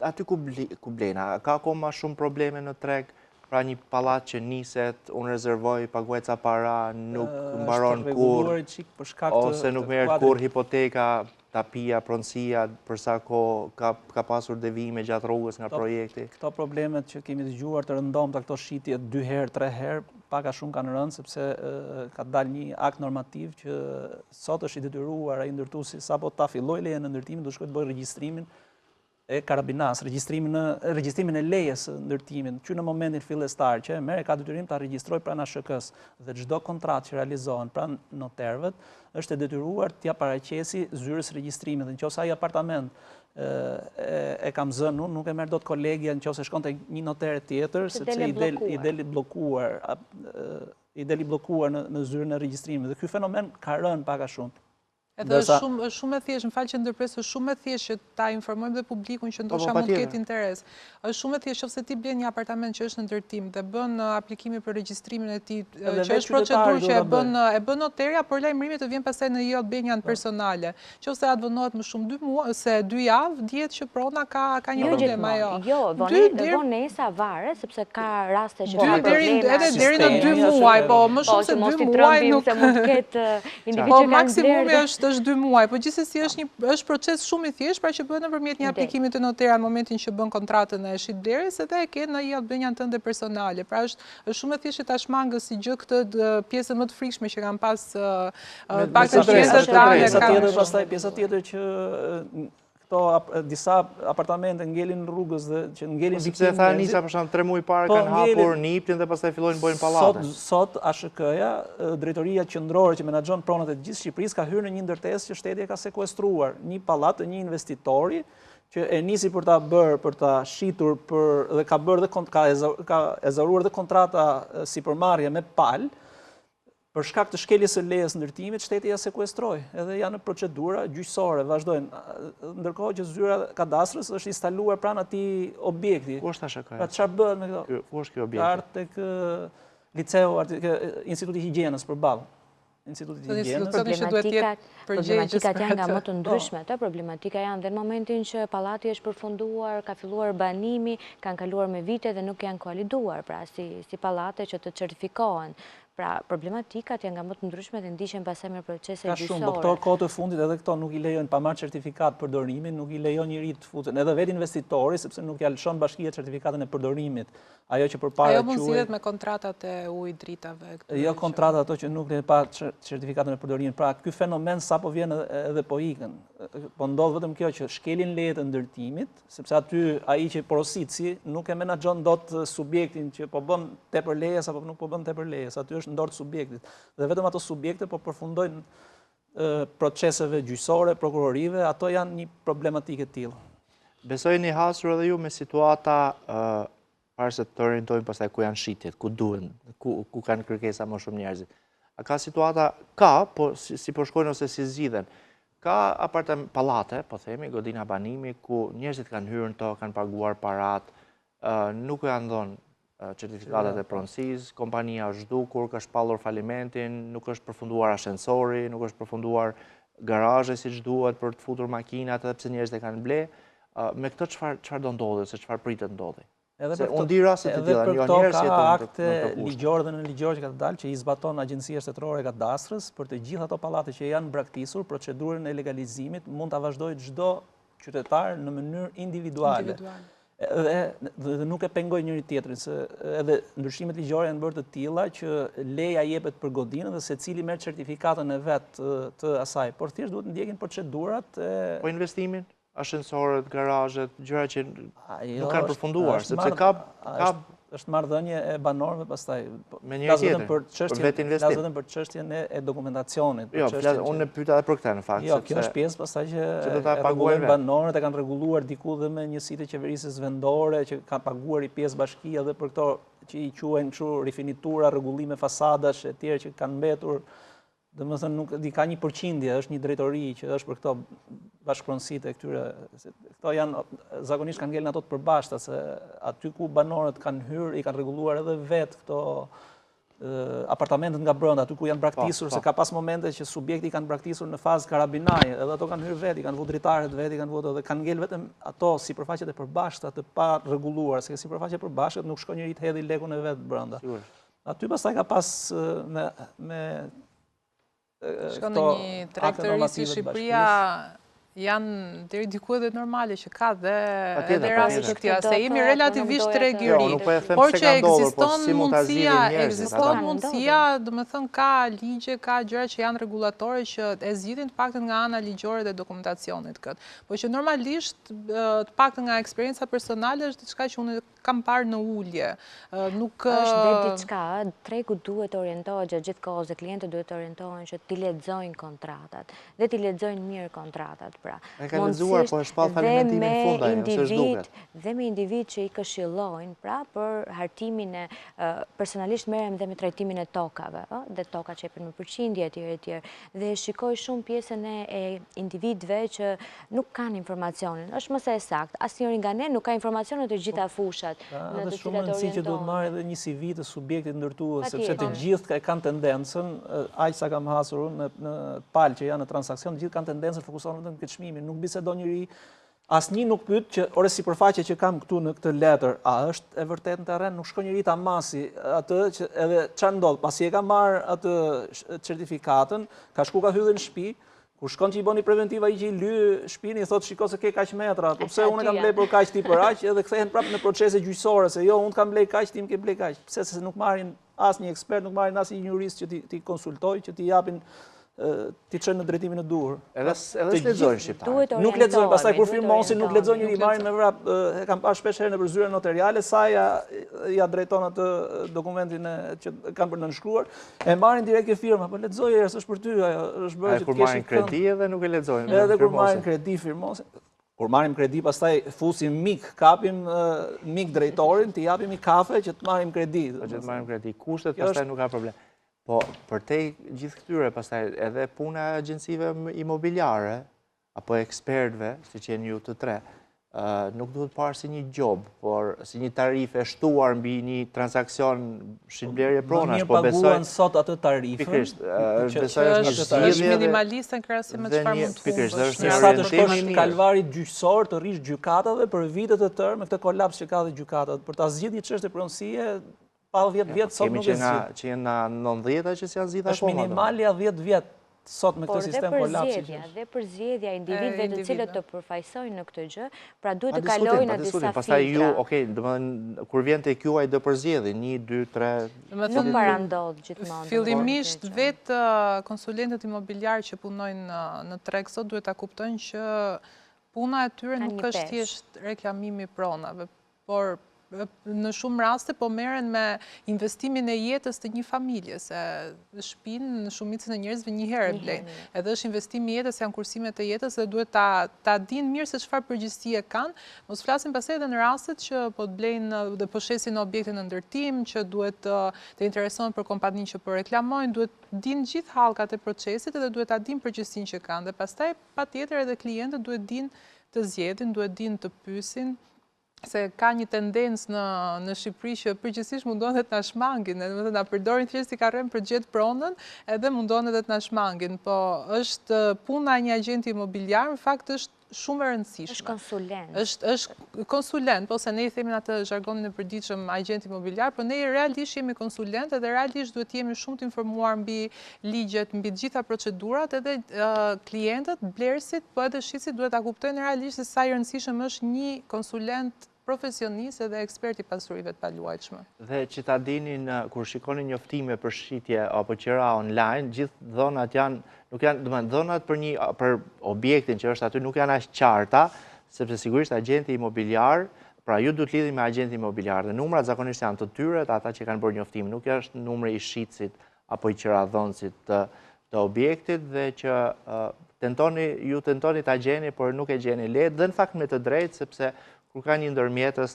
aty ku blejna, ka akoma shumë probleme në treg, pra një pallat që niset, unë rezervoj, paguaj ca para, nuk mbaron kur, ose nuk merret kur hipoteka, tapia, pronësia, për sa kohë ka pasur devijime gjatë rrugës nga projekti. Këto problemet që kemi dëgjuar të rëndomta, këto shitje 2 herë, 3 herë, pak a shumë kanë rënë, sepse ka dalë një akt normativ që sot është i detyruar ai ndërtuesi sapo ta fillojë lejen e ndërtimit, do shkojë të bëjë regjistrimin e karabinas, regjistrimin e lejes së ndërtimit, që në momentin fillestar që merr ka detyrim ta regjistrojë pranë ASHK-s dhe çdo kontratë që realizohen pranë noterëve është e detyruar t'ia paraqesi zyrës regjistrimit. Dhe nëse ai apartament e kam zënë unë, nuk e merr dot kolegja nëse shkon te një noter tjetër, sepse i deli bllokuar në zyrën e regjistrimit. Dhe ky fenomen ka rënë pak a shumë. Edhe është shumë e thjeshtë, më falë që ndërpres, është shumë e thjeshtë që ta informojmë dhe publikun që ndoshta mund të ketë interes. Është shumë e thjeshtë nëse ti blen një apartament që është në ndërtim dhe bën aplikimin për regjistrimin e tij, që është procedurë që e bën noterja, por lajmërimi të vjen pastaj në IL-benjan personale. Nëse advonohet më shumë 2 muaj se 2 javë, dihet që prona ka një problem ajo. Jo, vonesa varet sepse ka raste që ka probleme. Edhe deri në 2 muaj, po më shumë se 2 muaj nuk mund të ketë individ po që kanë maksimumi është 2 muaj, po gjithsesi është proces shumë i thjeshtë, pra që bëhet nëpërmjet një aplikimi të notera në momentin që bën kontratën e shitblerjes edhe e ke në IL-benjan tënde personale. Pra është shumë e thjeshtë ta shmangës si gjë këtë pjesën më të frikshme që kanë pas pak të klientët tanë. Pastaj pjesa tjetër që disa apartamente ngelin rrugës dhe që ngelin vikimin. Sepse tha Anisa për shembull 3 muaj parë kanë hapur niptin dhe pastaj fillojnë bojnë pallate. Sot ASHK-ja, drejtoria qendrore që menaxhon pronat e gjithë Shqipërisë, ka hyrë në një ndërtesë që shteti ka sekuestruar, një pallat të një investitori që e nisi për ta bërë, për ta shitur dhe ka bërë dhe ka ezaruar dhe kontrata sipërmarrje me palë. Për shkak të shkeljes së lejes ndërtimit, shteti ja sekuestroi, edhe janë në procedura gjyqësore, vazhdojnë. Ndërkohë që zyra kadastrës është instaluar pranë atij objekti. Ku është ASHK? Pra çfarë bëhet me këto? Ku është ky objekt? Art tek liceu, Instituti Higjienës përballë. Instituti Higjienës. Problematikat janë nga më të ndryshme, problematika janë dhe në momentin që pallati është përfunduar, ka filluar banimi, kanë kaluar me vite dhe nuk janë kualiduar, pra si pallate që të certifikohen. Pra, problematikat janë nga më të ndryshme dhe ndiqen pastaj me procese gjyqësore. Ka shumë, po këto kohë të fundit edhe këto nuk i lejojnë pa marrë certifikat përdorimin, nuk i lejon njëri të futen, edhe vetë investitori, sepse nuk ja lëshon bashkia certifikatën e përdorimit. Ajo që përpara ajo mund zgjidhet me kontratat e ujit dritave. Jo kontratat ato që nuk le pa certifikatën e përdorimit. Pra, ky fenomen sapo vjen edhe po ikën. Po ndodh vetëm kjo që shkelin lejet e ndërtimit, sepse aty ai që porositsi nuk e menaxhon dot subjektin që po bën tepër lejes apo nuk po bën tepër lejes. Aty është në dorë të subjektit. Dhe vetëm ato subjekte po përfundojnë proceseve gjyqësore, prokurorive, ato janë një problematikë e tillë. Besojeni hasur edhe ju me situata parë se të orientojnë pastaj ku janë shitjet, ku duhen, ku kanë kërkesa më shumë njerëzit. A ka situata, po si po shkojnë ose si zgjidhen. Ka pallate, po themi, godina banimi, ku njerëzit kanë hyrë në to, kanë paguar parat, nuk janë dhënë certifikatat e pronësisë, kompania është zhdukur, ka shpallur falimentin, nuk është përfunduar ashensori, nuk është përfunduar garazhe siç duhet për të futur makinat, edhe pse njerëzit e kanë ble. Me këtë çfarë do ndodhi, se çfarë pritet ndodhi? Edhe unë di raste të tilla, jo njerëz që ka akte ligjore dhe në ligjor që ka të dalë që i zbaton Agjencia Shtetërore e Kadastrës për të gjitha ato pallate që janë braktisur, procedurën e legalizimit mund ta vazhdojë çdo qytetar në mënyrë individuale. Dhe nuk e pengoj njëri tjetrin, se edhe ndryshimet ligjore janë bërë të tilla që leja jepet për godinën dhe secili merr certifikatën e vet të asaj, por thjesht duhet ndjekin procedurat e po investimin, ashensorët, garazhet, gjëra që nuk kanë përfunduar, sepse ka është marrëdhënie e banorëve pastaj. Me njëri tjetrin, për vetë investim. Vetëm për çështjen e dokumentacionit. Jo, unë e pyeta edhe për këtë në fakt. Jo, kjo është pjesë pastaj që do ta paguajnë banorët, e kanë rregulluar diku dhe me njësitë e qeverisës vendore që kanë paguar i pjesë bashkia edhe për këto që i quajnë kështu rifinitura, rregullime fasadash e tjerë që kanë mbetur. Domethënë nuk di ka një përqindje, është një drejtori që është për këto bashkëpronësitë e këtyre. Këto janë zakonisht kanë ngelën ato të përbashkëta, se aty ku banorët kanë hyrë, i kanë rregulluar edhe vetë këto apartamentet nga brenda, aty ku janë braktisur, se ka pas momente që subjekti kanë braktisur në fazë karabinaje, edhe ato kanë hyrë vetë, i kanë vënë dritaret vetë, i kanë vënë edhe kanë ngel vetëm ato sipërfaqet e përbashkëta të pa rregulluar, se sipërfaqe e përbashkët nuk shkon njëri të hedhë lekun e vet brenda. Aty pastaj ka pas me shkon në një treg të ri si Shqipëria, janë deri diku edhe normale që ka dhe raste të tilla, se jemi relativisht treg i ri. Por që ekziston mundësia, domethënë ka ligje, ka gjëra që janë rregullatore që e zgjidhin të paktën nga ana ligjore dhe dokumentacionit këtë. Po që normalisht të paktën nga eksperjenca personale është diçka që unë kam parë në ulje. Nuk është dhe diçka, tregu duhet të orientohet gjatë gjithë kohës dhe klientët duhet të orientohen që t'i lexojnë kontratat dhe t'i lexojnë mirë kontratat. pra. E ka lexuar, po e shpall falimentimin fund ajo, ose s'duket. Dhe me individ që i këshillojnë, pra, për hartimin e, personalisht merrem dhe me trajtimin e tokave, dhe toka qepin me përqindje, etj. Dhe shikoj shumë pjesën e individëve që nuk kanë informacionin. Është më së saktë, asnjëri nga ne nuk ka informacion në të gjitha fushat në të cilat shumë rëndësi që duhet marrë edhe një CV të subjektit ndërtues, sepse të gjithë kanë tendencën, aq sa kam hasur në palë që janë në transakcion, të gjithë kanë tendencën të fokusohen vetëm këtë çmimin, nuk bisedon njëri, asnjë nuk pyet që ore sipërfaqe që kam këtu në këtë letër, a është e vërtetë në terren, nuk shkon njëri ta masi atë që edhe çfarë ndodh, pasi e ka marr atë certifikatën, ka shku ka hyrë në shtëpi. Kur shkon që i boni preventiva i që i ly shpinë, i thotë shiko se ke kaq metra, pse unë kam blej për kaq ti për aq, edhe kthehen prapë në procese gjyqësore se jo, unë kam blej kaq, ti më ke blej kaq. Pse se nuk marrin asnjë ekspert, nuk marrin asnjë jurist që ti konsultoj, që ti japin ti çojnë në drejtimin e duhur. Edhe s'lexojnë shqiptar. Nuk lexojnë, pastaj kur firmosin nuk lexojnë njëri, marrin me vrap, e kam parë shpesh herë në zyra notariale, sa ja drejton atë dokumentin që kanë për nënshkruar, e marrin direkt ke firma, po lexoje herë, s'është për ty ajo, është bërë që të kesh. Kur marrin kredi edhe nuk e lexojnë. Edhe kur marrin kredi firmosin. Kur marrim kredi, pastaj fusim mik, kapim mik drejtorin, t'i japim i kafe që të marrim kredi. Që të marrim kredi, kushtet pastaj nuk ka problem. Po, për te gjithë këtyre, pastaj edhe puna e agjensive imobiliare, apo ekspertve, si që jenë ju të tre, nuk duhet parë si një job, por si një tarifë e shtuar mbi një transakcion shitblerje pronash, po besoj... Më paguan sot atë tarifën. Pikrisht, besoj është minimaliste në krahasim me çfarë mund të pikrisht, është një sa të orientim shkosh në kalvarit gjyqësor, të rish gjykatave për vite të tërë me këtë kolaps që ka dhe gjykatat, për ta zgjidhur një çështje pronësie, pa 10 vjet sot nuk e zgjidh. Që jenë në 90-a që s'janë zgjidhur akoma. Është minimalja 10 vjet sot me këtë sistem kolapsi. Dhe përzgjedhja individëve të cilët të përfaqësojnë në këtë gjë, pra duhet të kalojnë në disa filtra. Pastaj ju, okay, domethënë kur vjen tek juaj do përzgjedhin 1, 2, 3. Nuk parandodh gjithmonë. Fillimisht vetë konsulentët imobiliar që punojnë në treg sot duhet ta kuptojnë që puna e tyre nuk është thjesht reklamimi i pronave, por në shumë raste po merren me investimin e jetës të një familje, se shtëpinë në shumicën e njerëzve një herë blejnë. Edhe është investimi i jetës, janë kursimet e jetës dhe duhet ta dinë mirë se çfarë përgjegjësie kanë. Mos flasim pastaj edhe në rastet që po të blejnë dhe po shesin objekte në ndërtim, që duhet të interesohen për kompaninë që po reklamojnë, duhet dinë gjithë hallkat e procesit dhe duhet ta dinë përgjegjësinë që kanë. Dhe pastaj patjetër edhe klientët duhet dinë të zgjedhin, duhet dinë të pyesin, se ka një tendencë në Shqipëri që përgjithsisht mundohen dhe të na shmangin, domethënë na përdorin thjesht si karrem për gjetë pronën, edhe mundohen edhe të na shmangin, po është puna e një agjenti imobiliar, në fakt është shumë e rëndësishme. Është konsulent. Është konsulent, po se ne i themin atë zhargonin e përditshëm agent imobiliar, por ne realisht jemi konsulent dhe realisht duhet jemi shumë të informuar mbi ligjet, mbi të gjitha procedurat, edhe klientët, blerësit, po edhe shitësit duhet ta kuptojnë realisht se sa i rëndësishëm është një konsulent profesionist edhe ekspert i pasurive të paluajtshme. Dhe që ta dinin, kur shikoni njoftime për shitje apo qira online, gjithë dhonat nuk janë dhonat për objektin që është aty nuk janë as qarta, sepse sigurisht agenti imobiliar, pra ju duhet lidhni me agenti imobiliar dhe numrat zakonisht janë të tyre, ata që kanë bërë njoftim, nuk është numri i shitësit apo i qiradhonësit të objektit dhe që ju tentoni ta gjeni, por nuk e gjeni lehtë dhe në fakt me të drejtë, sepse kur ka një ndërmjetës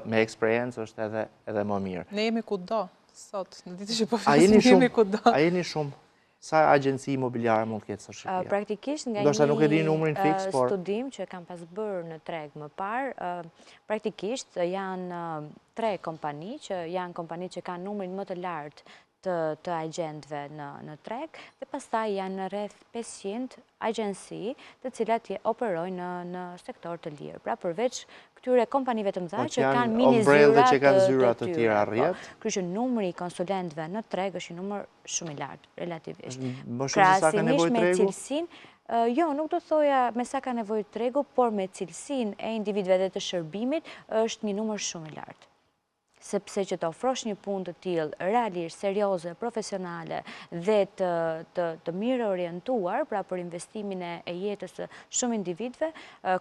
me eksperiencë është edhe më mirë. Ne jemi kudo sot, në ditë që po flasim jemi kudo. A jeni shumë? Sa agjenci imobiliare mund të ketë sot Shqipëria? Praktikisht nga një studim që kam pas bërë në treg më parë, praktikisht janë 3 kompani që janë kompani që kanë numrin më të lartë të agjentëve në treg, dhe pastaj janë rreth 500 agjenci të cilat operojnë në sektor të lirë. Pra përveç këtyre kompanive të mëdha që kanë mini zyrat të tyre. Kështu që numri i konsulentëve në treg është një numër shumë i lartë relativisht. Krahasimisht me cilësinë, jo, nuk do thoja me sa ka nevojë tregu, por me cilësinë e individëve dhe të shërbimit është një numër shumë i lartë. sepse që të ofrosh një punë të tillë realisht, serioze, profesionale dhe të mirë orientuar, pra për investimin e jetës së shumë individëve,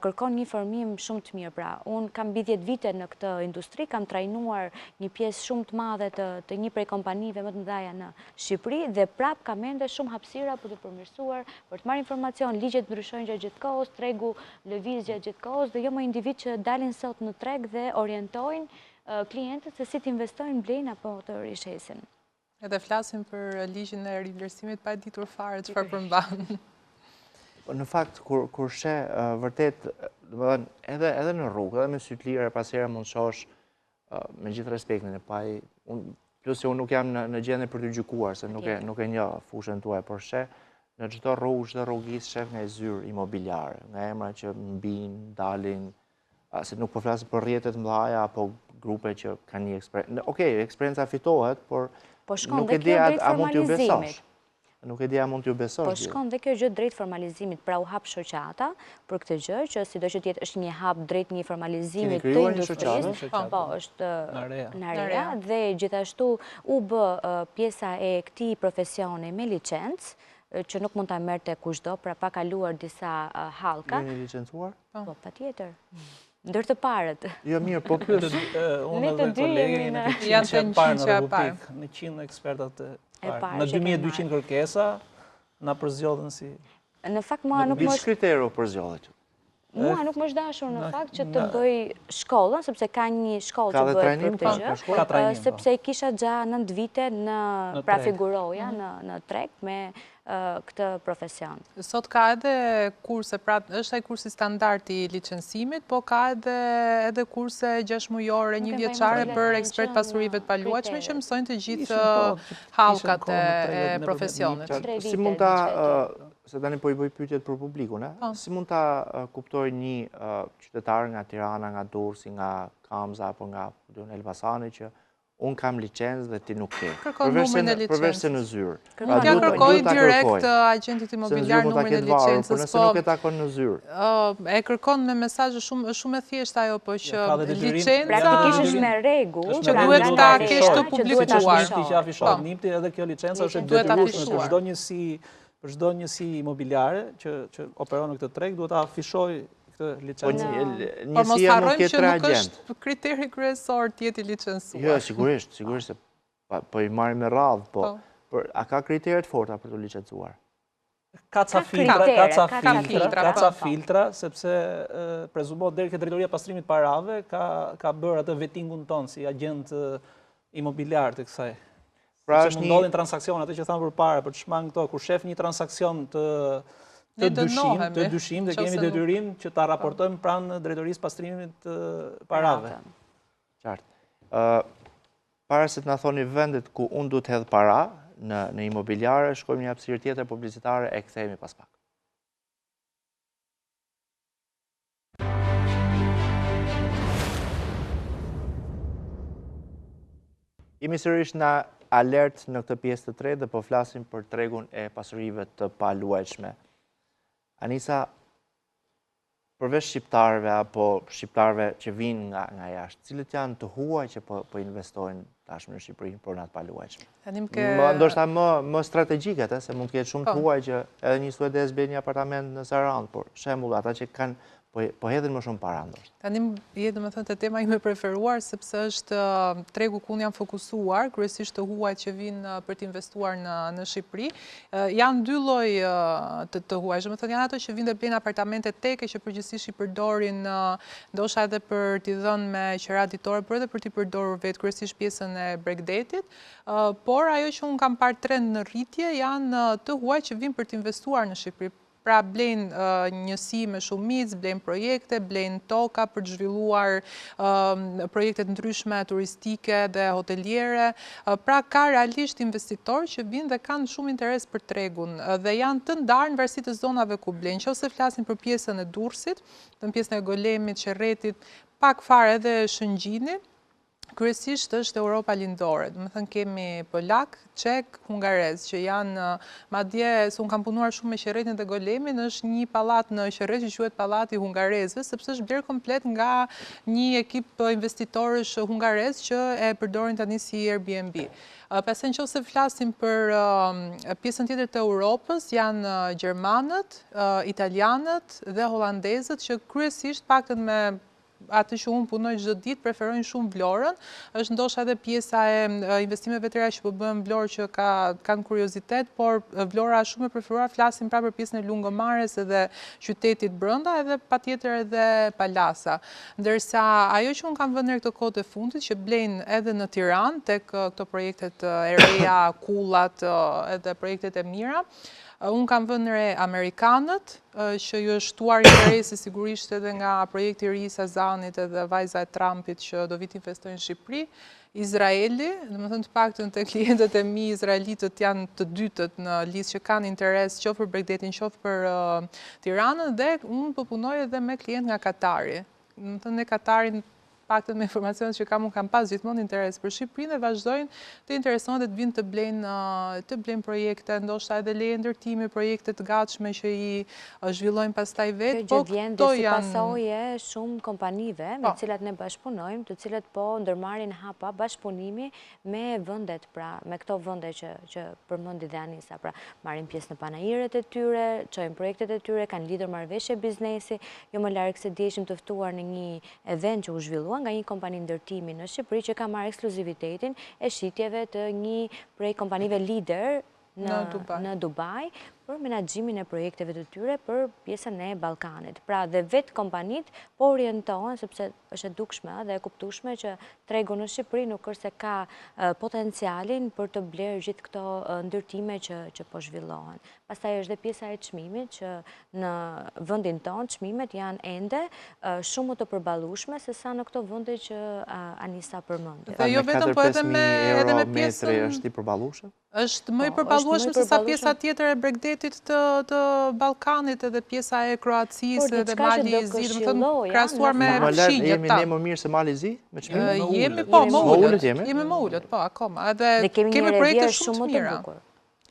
kërkon një formim shumë të mirë. Pra, unë kam mbi 10 vite në këtë industri, kam trajnuar një pjesë shumë të madhe të një prej kompanive më të mëdha në Shqipëri dhe prap kam ende shumë hapësira për të përmirësuar, për të marrë informacion, ligjet ndryshojnë gjatë gjithë kohës, tregu lëviz gjatë gjithë kohës dhe jo më individ që dalin sot në treg dhe orientojnë klientët se si të investojnë, blejnë apo të rishesin. Edhe flasim për ligjin e rivlerësimit pa ditur fare çfarë përmban. Në fakt, kur she, vërtet, edhe në rrugë, edhe me sytë lirë, pasere mund shosh, me gjithë respektin e paj, plus që unë nuk jam në gjendje për të gjykuar, se nuk e një fushën tuaj, por she, në çdo rrugë, çdo rrugis shef nga zyrë imobiliare, nga emra që mbin, dalin, se nuk po flasim për rrjetet mëdha apo grupe që kanë një eksperiencë. Okej, eksperienca fitohet, por nuk e di a mund t'ju besosh. Nuk e di a mund t'ju besosh. Po shkon dhe kjo gjë drejt formalizimit, pra u hap shoqata për këtë gjë, që sido që tjetë është një hap drejt një formalizimit të industrisë, po është në reja, dhe gjithashtu u bë pjesa e këtij profesioni me licencë, që nuk mund ta merrte kushdo, pra pa kaluar disa hallka. Jeni licencuar? Po, patjetër. Ndër të parët. Jo, mirë, po plus. Unë dhe kolegi në 100 parë në Republikë, në 100 ekspertat e parë. Në 2200 kërkesa, na përzjodhen si... Në fakt, mua nuk më... Bitë kriteru përzjodhet? Mua nuk më është dashur në fakt që të bëj shkollën, sepse ka një shkollë që bëhet për këtë gjë, sepse kisha gja 9 vite pra figuroja në treg me këtë profesion. Sot ka edhe kurse, pra është ai kursi standard i licencimit, po ka edhe kurse 6 mujore, 1 vjeçare për ekspert pasurive të paluajtshme që mësojnë të gjithë hallkat e profesionit. Si mund ta, se tani po i bëj pyetjet për publikun, si mund ta kuptoj një qytetar nga Tirana, nga Durrësi, nga Kamza apo nga Elbasani që unë kam licencë dhe ti nuk ke. Përveç se në zyrë. Ja kërkoj direkt agentit imobiliar numrin e licencës. Por nëse nuk e takon në zyrë. E kërkon me mesazh shumë e thjeshtë ajo, po që licenca praktikisht është me rregull, që duhet ta kesh të publikuar. Që afishohet NIPT edhe kjo licenca është detyrueshme për çdo njësi imobiliare që operon në këtë treg duhet ta afishojë këtë licencë. Por mos harrojmë që nuk është kriteri kryesor të jeti licencuar. Jo, sigurisht se po i marrim me radhë, po a ka kriteret forta për të licencuar? Ka ca filtra, sepse prezumohet deri ke drejtoria pastrimit parave ka bërë atë vettingun ton si agent imobiliar të kësaj. Pra është ndodhin transakcione, atë që thamë përpara, për të shmang këto, kur shef një transakcion të dyshim dhe kemi detyrim që ta raportojmë pranë drejtorisë pastrimit parave. Qartë. Para se të na thoni vendet ku unë du të hedh para në imobiliare, shkojmë një hapësirë tjetër publicitare e kthehemi pas pak. Jemi sërish në alert në këtë pjesë të tretë dhe po flasim për tregun e pasurive të paluajtshme. Anisa, përveç shqiptarëve apo shqiptarëve që vinë nga jashtë, cilët janë të huaj që po investojnë tashmë në Shqipëri për natë paluajtshme? Ndoshta më strategjikët, se mund të ketë shumë të huaj që edhe një suedez bën një apartament në Sarandë, por shembull ata që kanë po hedhin më shumë para ndoshta. Tani jetë domethënë te tema ime preferuar sepse është tregu ku unë jam fokusuar, kryesisht të huajt që vinë për të investuar në Shqipëri. Janë dy lloj të huaj, domethënë janë ato që vinë dhe blejnë apartamente teke që përgjithsisht i përdorin ndoshta edhe për t'i dhënë me qira ditore, por edhe për t'i përdorur vetë kryesisht pjesën e bregdetit. Por ajo që unë kam parë trend në rritje janë të huaj që vinë për të investuar në Shqipëri. Pra blejnë njësi me shumicë, blejnë projekte, blejnë toka për të zhvilluar projektet ndryshme turistike dhe hoteliere. Pra ka realisht investitorë që vinë dhe kanë shumë interes për tregun dhe janë të ndarë në varësi të zonave ku blejnë. Nëse flasin për pjesën e Durrësit, në pjesën e Golemit, Qerretit, pak fare edhe Shëngjinit, Kryesisht është Europa lindore, do të thënë kemi polak, çek, hungarez, që janë, madje se unë kam punuar shumë me Qerretin dhe Golemin, është një pallat në Qerret që quhet Pallati Hungarezëve, sepse është bler komplet nga një ekip investitorësh hungarez që e përdorin tani si Airbnb. Pastaj nëse flasim për pjesën tjetër të Europës, janë gjermanët, italianët dhe holandezët që kryesisht paktën me atë që unë punoj çdo ditë preferojnë shumë Vlorën, është ndoshta edhe pjesa e investimeve të reja që po bëhen në Vlorë që kanë kuriozitet, por Vlora është shumë e preferuar, flasim pra për pjesën e Lungomares edhe qytetit brenda, edhe patjetër edhe palasa. Ndërsa ajo që unë kam vënë këtë kohë të fundit që blejnë edhe në Tiranë tek këto projektet e reja, kullat, edhe projektet e mira. Unë kam vënë re Amerikanët, që ju është tuar interesi sigurisht edhe nga projekti i ri i Sazanit edhe vajza e Trumpit që do vit investojnë në Shqipëri, Izraeli, domethënë të paktën te klientët e mi izraelitët janë të dytët në listë që kanë interes qoftë për Bregdetin, qoftë për Tiranën, dhe unë po punoj edhe me klient nga Katari. Domethënë ne Katarin paktën me informacionet që unë kam pas gjithmonë interes për Shqipërinë dhe vazhdojnë të interesohen dhe të vinë të blejnë projekte, ndoshta edhe leje ndërtimi, projekte të gatshme që i zhvillojnë pastaj vetë. Kjo gjë vjen dhe si pasojë shumë kompanive me të cilat ne bashkëpunojmë, të cilët po ndërmarrin hapa bashkëpunimi me vendet, pra me këto vende që përmendi dhe Anisa, pra marrin pjesë në panajiret e tyre, çojnë projektet e tyre, kanë lidhur marrëveshje biznesi, jo më larg se djeshim të ftuar në një event që u zhvillua nga një kompani ndërtimi në Shqipëri që ka marrë ekskluzivitetin e shitjeve të një prej kompanive lider në Dubai për menaxhimin e projekteve të tyre për pjesën e Ballkanit. Pra dhe vetë kompanit po orientohen, sepse është e dukshme dhe e kuptueshme që tregu në Shqipëri nuk është se ka potencialin për të blerë gjithë këto ndërtime që po zhvillohen. Pastaj është dhe pjesa e çmimit që në vendin tonë çmimet janë ende shumë më të përballueshme se sa në këto vende që Anisa përmendi. Dhe jo vetëm po edhe me pjesën është i përballueshëm? Është më i përballueshëm se sa pjesa tjetër e Bregdetit të Ballkanit edhe pjesa e Kroacisë edhe Mali i Zi, domethënë krahasuar me fshinjët. Jemi ne më mirë se Mali i Zi me çmimin? Jemi po, më ulët. Jemi më ulët, po, akoma. Edhe kemi projekte shumë të mira.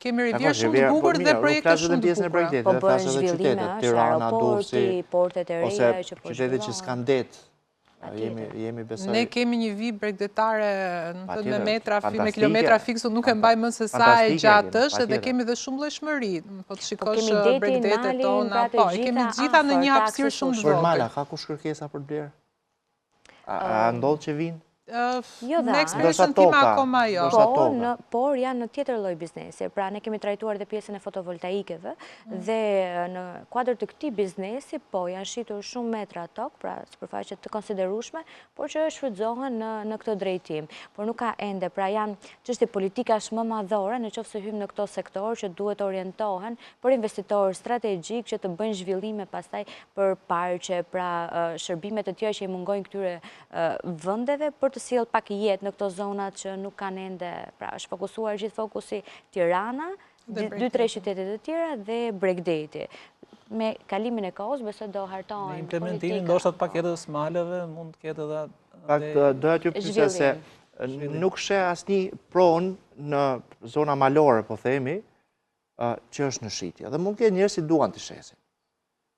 Kemi rivjerë shumë të bukur dhe projekte shumë të bukura. Po bëhen zhvillime, aeroporti, portet e reja që po zhvillohen. Qytetet që s'kan det. Jemi besoj. Ne kemi një vijë bregdetare me kilometra fiksu, nuk e mbaj më se sa e gjatë është, dhe kemi dhe shumë llojshmëri. Po të shikosh bregdetet tona, po, i kemi gjitha në një hapësirë shumë të vogël. Mala, ka kush kërkesa për blerë? A ndodh që vinë? Me eksperiencën time akoma jo. Por janë në tjetër lloj biznesi. Pra ne kemi trajtuar dhe pjesën e fotovoltaikeve dhe në kuadër të këtij biznesi po janë shitur shumë metra tokë, pra sipërfaqe të konsiderueshme, por që shfrytëzohen në këtë drejtim. Por nuk ka ende, pra janë çështje politikash më madhore nëse hym në këto sektor që duhet orientohen për investitorë strategjik që të bëjnë zhvillime pastaj për parqe, pra shërbime të tjera që i mungojnë këtyre vendeve për të sjell pak jetë në këto zonat që nuk kanë ende, pra është fokusuar gjithë fokusi Tirana, 2-3 qytete të tjera dhe Bregdeti. Me kalimin e kohës besoj do hartohen politika. Në implementimin ndoshta të paketës maleve mund të ketë edhe Fakt doja t'ju pyesja se nuk sheh asnjë pronë në zona malore, po themi, që është në shitje. Dhe mund të ketë njerëz që duan të shesin.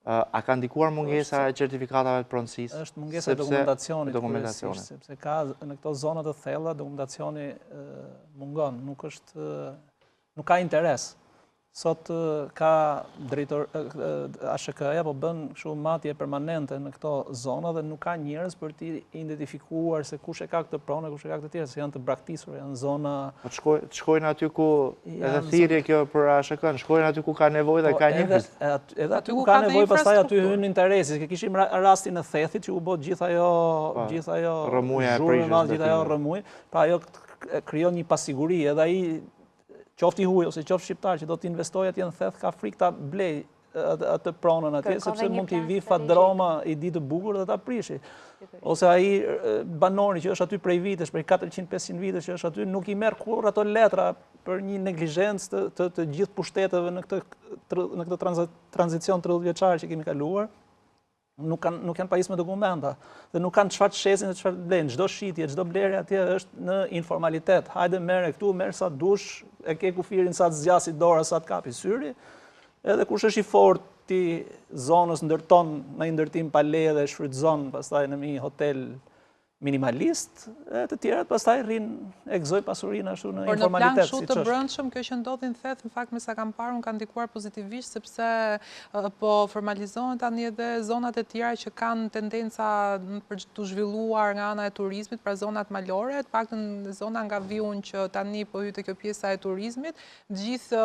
A ka ndikuar mungesa e certifikatave të pronësisë? Është mungesa e dokumentacionit, sepse ka në këto zona të thella dokumentacioni mungon, nuk ka interes. Sot ka drejtor ASHK-ja po bën kështu matje permanente në këto zona dhe nuk ka njerëz për të identifikuar se kush e ka këtë pronë, kush e ka këtë tjerë, se janë të braktisur, janë zona. Po shkojnë aty ku edhe thirrje kjo për ASHK-n, shkojnë aty ku ka nevojë dhe ka njerëz. Edhe aty ku ka nevojë pastaj aty hyn interesi. Kishim rastin e Thethit që u bë gjithë ajo rrëmuja e prishjes, gjithë ajo rrëmuj, pra ajo krijon një pasiguri edhe ai qoftë i huaj ose qoftë shqiptar që do të investojë atje në Theth ka frikë ta blej atë pronën atje sepse mund t'i vi fadroma i ditë bukur dhe ta prishi. Ose ai banori që është aty prej vitesh, prej 400-500 vitesh që është aty, nuk i merr kurrë ato letra për një neglizhencë të gjithë pushteteve në këtë tranzicion 30 vjeçar që kemi kaluar. nuk janë pajisë me dokumenta, dhe nuk kanë çfarë shesin dhe çfarë blenë. Çdo shitje, çdo blerje atje është në informalitet. Hajde merre këtu, merr sa dush, e ke kufirin sa të zgjasi dora, sa të kapi syri, edhe kush është i fortë i zonës ndërton në ndërtim pa leje dhe shfrytëzon pastaj në një hotel minimalist, e të tjerat pastaj rrinë e gëzoj pasurinë ashtu në informalitet. Por në plan kështu të brendshëm, kjo që ndodhin theth, në fakt me sa kam parë, unë kanë ndikuar pozitivisht, sepse po formalizohen tani edhe zonat e tjera që kanë tendenca për të zhvilluar nga ana e turizmit, pra zonat malore, të paktën zona nga Viun që tani po hyte kjo pjesa e turizmit, gjithë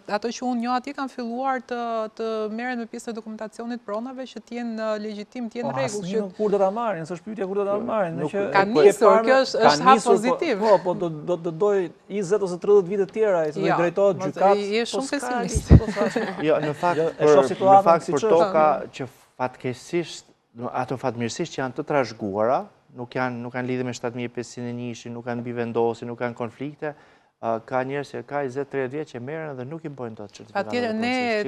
ato që unë njoh atje kanë filluar të merren me pjesën e dokumentacionit pronave që të jenë legjitim, të jenë rregull. Asnjë kur do ta marrin, s'është pyetja kur do ta marrin. Ka nisur, kjo është hap pozitiv. Po do të doj 20 ose 30 vite tjera, se do i drejtohet gjykat. Je shumë pesimist. Jo, në fakt për toka që fatkeqësisht, ato fatmirësisht që janë të trashëguara, nuk kanë lidhje me 7501, nuk kanë bivendosi, nuk kanë konflikte, ka njerëz që ka 20-30 vjet që merren dhe nuk i bojnë dot certifikatin.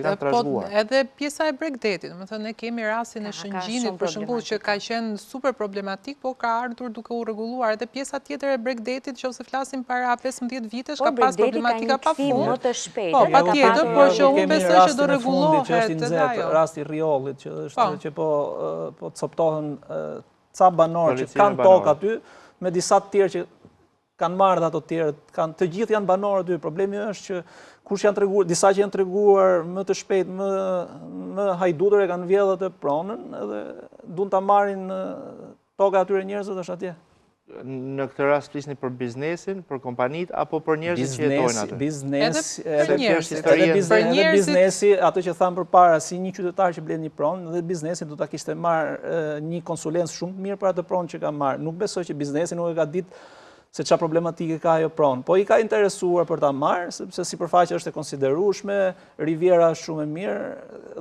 Patjetër, edhe pjesa e Bregdetit, domethënë ne kemi rastin e Shëngjinit për shembull që ka qenë super problematik, po ka ardhur duke u rregulluar. Edhe pjesa tjetër e Bregdetit, nëse flasim para 15 vitesh, ka pas problematika pafund. Po, patjetër, por që unë besoj që do rregullohet edhe ajo. Rasti i Rriollit që është që po coptohen ca banorë që kanë tokë aty me disa të tjerë që kanë marrë dhe ato tjerët, të gjithë janë banorë aty. Problemi është që kush janë treguar, disa që janë treguar më të shpejt, më hajdutër e kanë vjedhur të pronën edhe duan ta marrin toka atyre njerëzve është atje. Në këtë rast flisni për biznesin, për kompanitë apo për njerëzit që jetojnë aty? Edhe biznesi, ato që thamë përpara, si një qytetar që blen një pronë, dhe biznesi do ta kishte marrë një konsulencë shumë të mirë për atë pronë që ka marrë. Nuk besoj që biznesi nuk e ka ditë se qa problematike ka ajo pronë. Po i ka interesuar për ta marrë, sepse sipërfaqja është e konsiderueshme, Riviera është shumë e mirë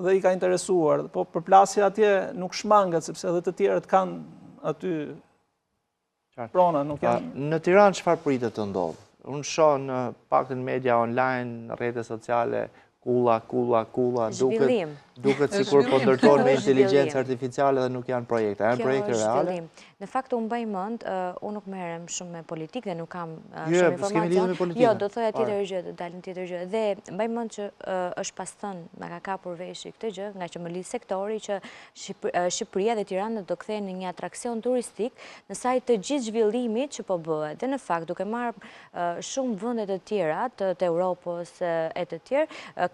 dhe i ka interesuar. Po përplasja atje nuk shmanget, sepse edhe të tjerët kanë aty prona. Në Tiranë çfarë pritet të ndodhë? Unë shoh në paktën media online, në rrjetet sociale, kulla, duket sikur po ndërtohen me inteligjencë artificiale dhe nuk janë projekte. Janë projekte reale? Në fakt, unë bëj mend, unë nuk merrem shumë me politikë dhe nuk kam shumë informacion. Jo, do thoja tjetër gjë, do dalin tjetër gjë. Dhe mbaj mend që është pas thënë, ma ka kapur veshi këtë gjë, nga që më lidh sektori që Shqipëria dhe Tirana do kthehen në një atraksion turistik në saj të gjithë zhvillimit që po bëhet. Dhe në fakt, duke marrë shumë vende të tjera të Europës e të tjerë,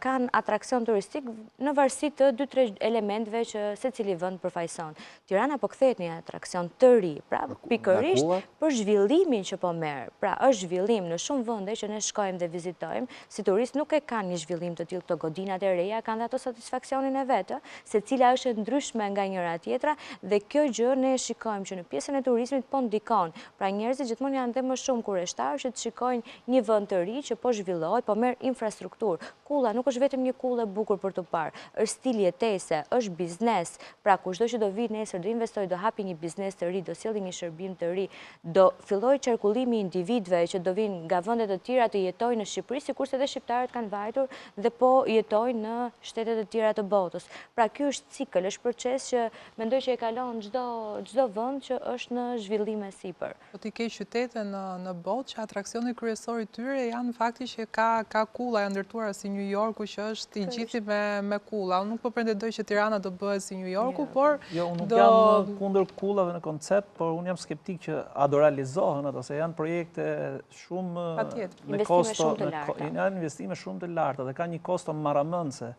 kanë atraksion turistik në varësi të 2-3 elementve që secili vend përfaqëson. Tirana po kthehet në një atraksion të ri, pra pikërisht për zhvillimin që po merr. Pra është zhvillim në shumë vende që ne shkojmë dhe vizitojmë, si turist nuk e kanë një zhvillim të tillë, këto godinat e reja kanë ato satisfaksionin e vetë, secila është e ndryshme nga njëra tjetra dhe kjo gjë ne shikojmë që në pjesën e turizmit po ndikon. Pra njerëzit gjithmonë janë dhe më shumë kurreshtar që të shikojnë një vend të ri që po zhvillohet, po merr infrastrukturë. Kulla nuk është vetëm një kullë e bukur për të parë, është stil jetese, është biznes. Pra kushdo që do vi nesër, do investoj, do hapi një biznes të ri, do sjellë një shërbim të ri, do filloj qarkullimi i individëve që do vinë nga vende të tjera të jetojnë në Shqipëri, sikurse edhe shqiptarët kanë vajtur dhe po jetojnë në shtetet e tjera të botës. Pra ky është cikël, është proces që mendoj që e kalon çdo vend që është në zhvillime sipër. Po ti ke qytete në botë që atraksioni kryesor i tyre janë fakti që ka kulla e ndërtuara si New Yorku që është i gjithi me kulla. Unë nuk po pretendoj që Tirana do bëhet si New Yorku, por jo, unë nuk jam kundër kullave në koncept, por unë jam skeptik që a do realizohen ato, se janë projekte shumë me kosto, janë investime shumë të larta dhe ka një kosto maramëndse.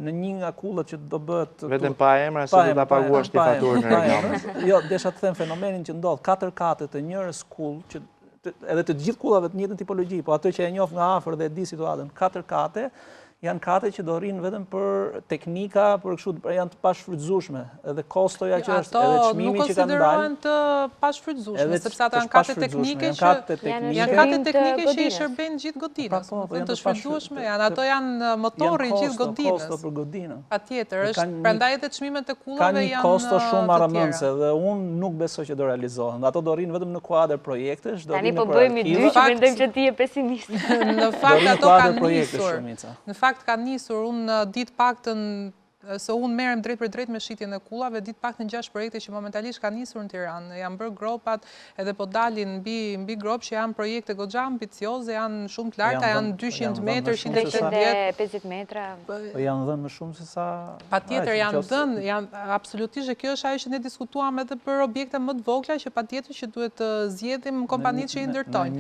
Në një nga kullat që do bëhet... Vetëm pa emra, se do ta paguash ti faturën në reklamë. Jo, desha të them fenomenin që ndodh 4 kate të njërës kull, edhe të gjithë kullave të njëjtën tipologji, po ato që e njoh nga afër dhe e di situatën, 4 kate, janë kate që do rrinë vetëm për teknika, për kështu janë të pashfrytëzueshme, edhe kostoja që është, edhe çmimi që kanë dalë. Ato nuk konsiderohen të pashfrytëzueshme, sepse ato janë kate teknike që i shërbejnë gjithë godinës. Janë të shfrytëzueshme, ato janë motori i gjithë godinës. Janë kosto për godinën. Patjetër, është prandaj edhe çmimet e kullave janë ka një kosto shumë marramëndse dhe unë nuk besoj që do realizohen. Ato do rrinë vetëm në kuadër projektesh, do rrinë në bëjmë dy që mendojmë që ti je pesimist. Në fakt ato kanë nisur. Në fakt ka nisur, unë ditë paktën se unë merrem drejt për drejt me shitjen e kullave, ditë pak në 6 projekte që momentalisht ka nisur në Tiranë. Janë bërë gropat, edhe po dalin mbi grop që janë projekte goxha ambicioze, janë shumë të larta, janë 200 metër, 150 metra. Po janë dhënë më shumë se sa... Patjetër janë dhënë, absolutisht, kjo është ajo që ne diskutuam edhe për objekte më të vogla, që patjetër që duhet të zgjedhim kompanitë që i ndërtojnë.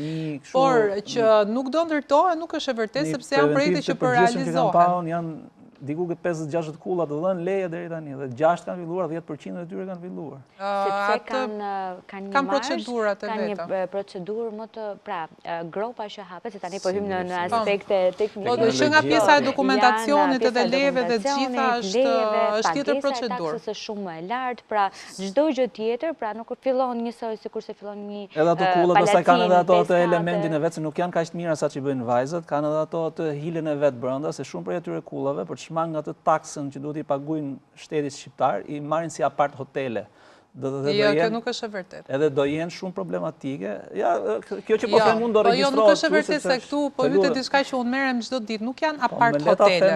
Por që nuk do ndërtohen, nuk është e vërtetë, sepse janë projekte që për realizohen. Janë diku këtë 50-60 kulla të dhënë leje deri tani, dhe 6 kanë filluar, 10% e tyre kanë filluar. Sepse kanë procedurat e vetëm. Kanë një procedurë më të, pra, gropa që hapet, se tani po hym në aspekte teknike. Po, që nga pjesa e dokumentacionit edhe lejeve dhe gjitha është tjetër procedurë. Taksës është shumë e lartë, pra, çdo gjë tjetër, pra, nuk fillon njësoj sikur se fillon një edhe ato kullat pastaj kanë edhe ato të elementin e vet, se nuk janë kaq të mira sa që bëjnë vajzat, kanë edhe ato të hilen e vet brenda, se shumë prej atyre kullave për shmang nga të taksën që duhet i paguajnë shtetit shqiptar, i marrin si apart hotele. Jo, kjo nuk është e vërtet. Edhe do jenë shumë problematike. Ja, kjo që po them unë do regjistrohet. Jo, nuk është e vërtet se këtu po hytet diçka që unë merrem çdo ditë, nuk janë apart hotele.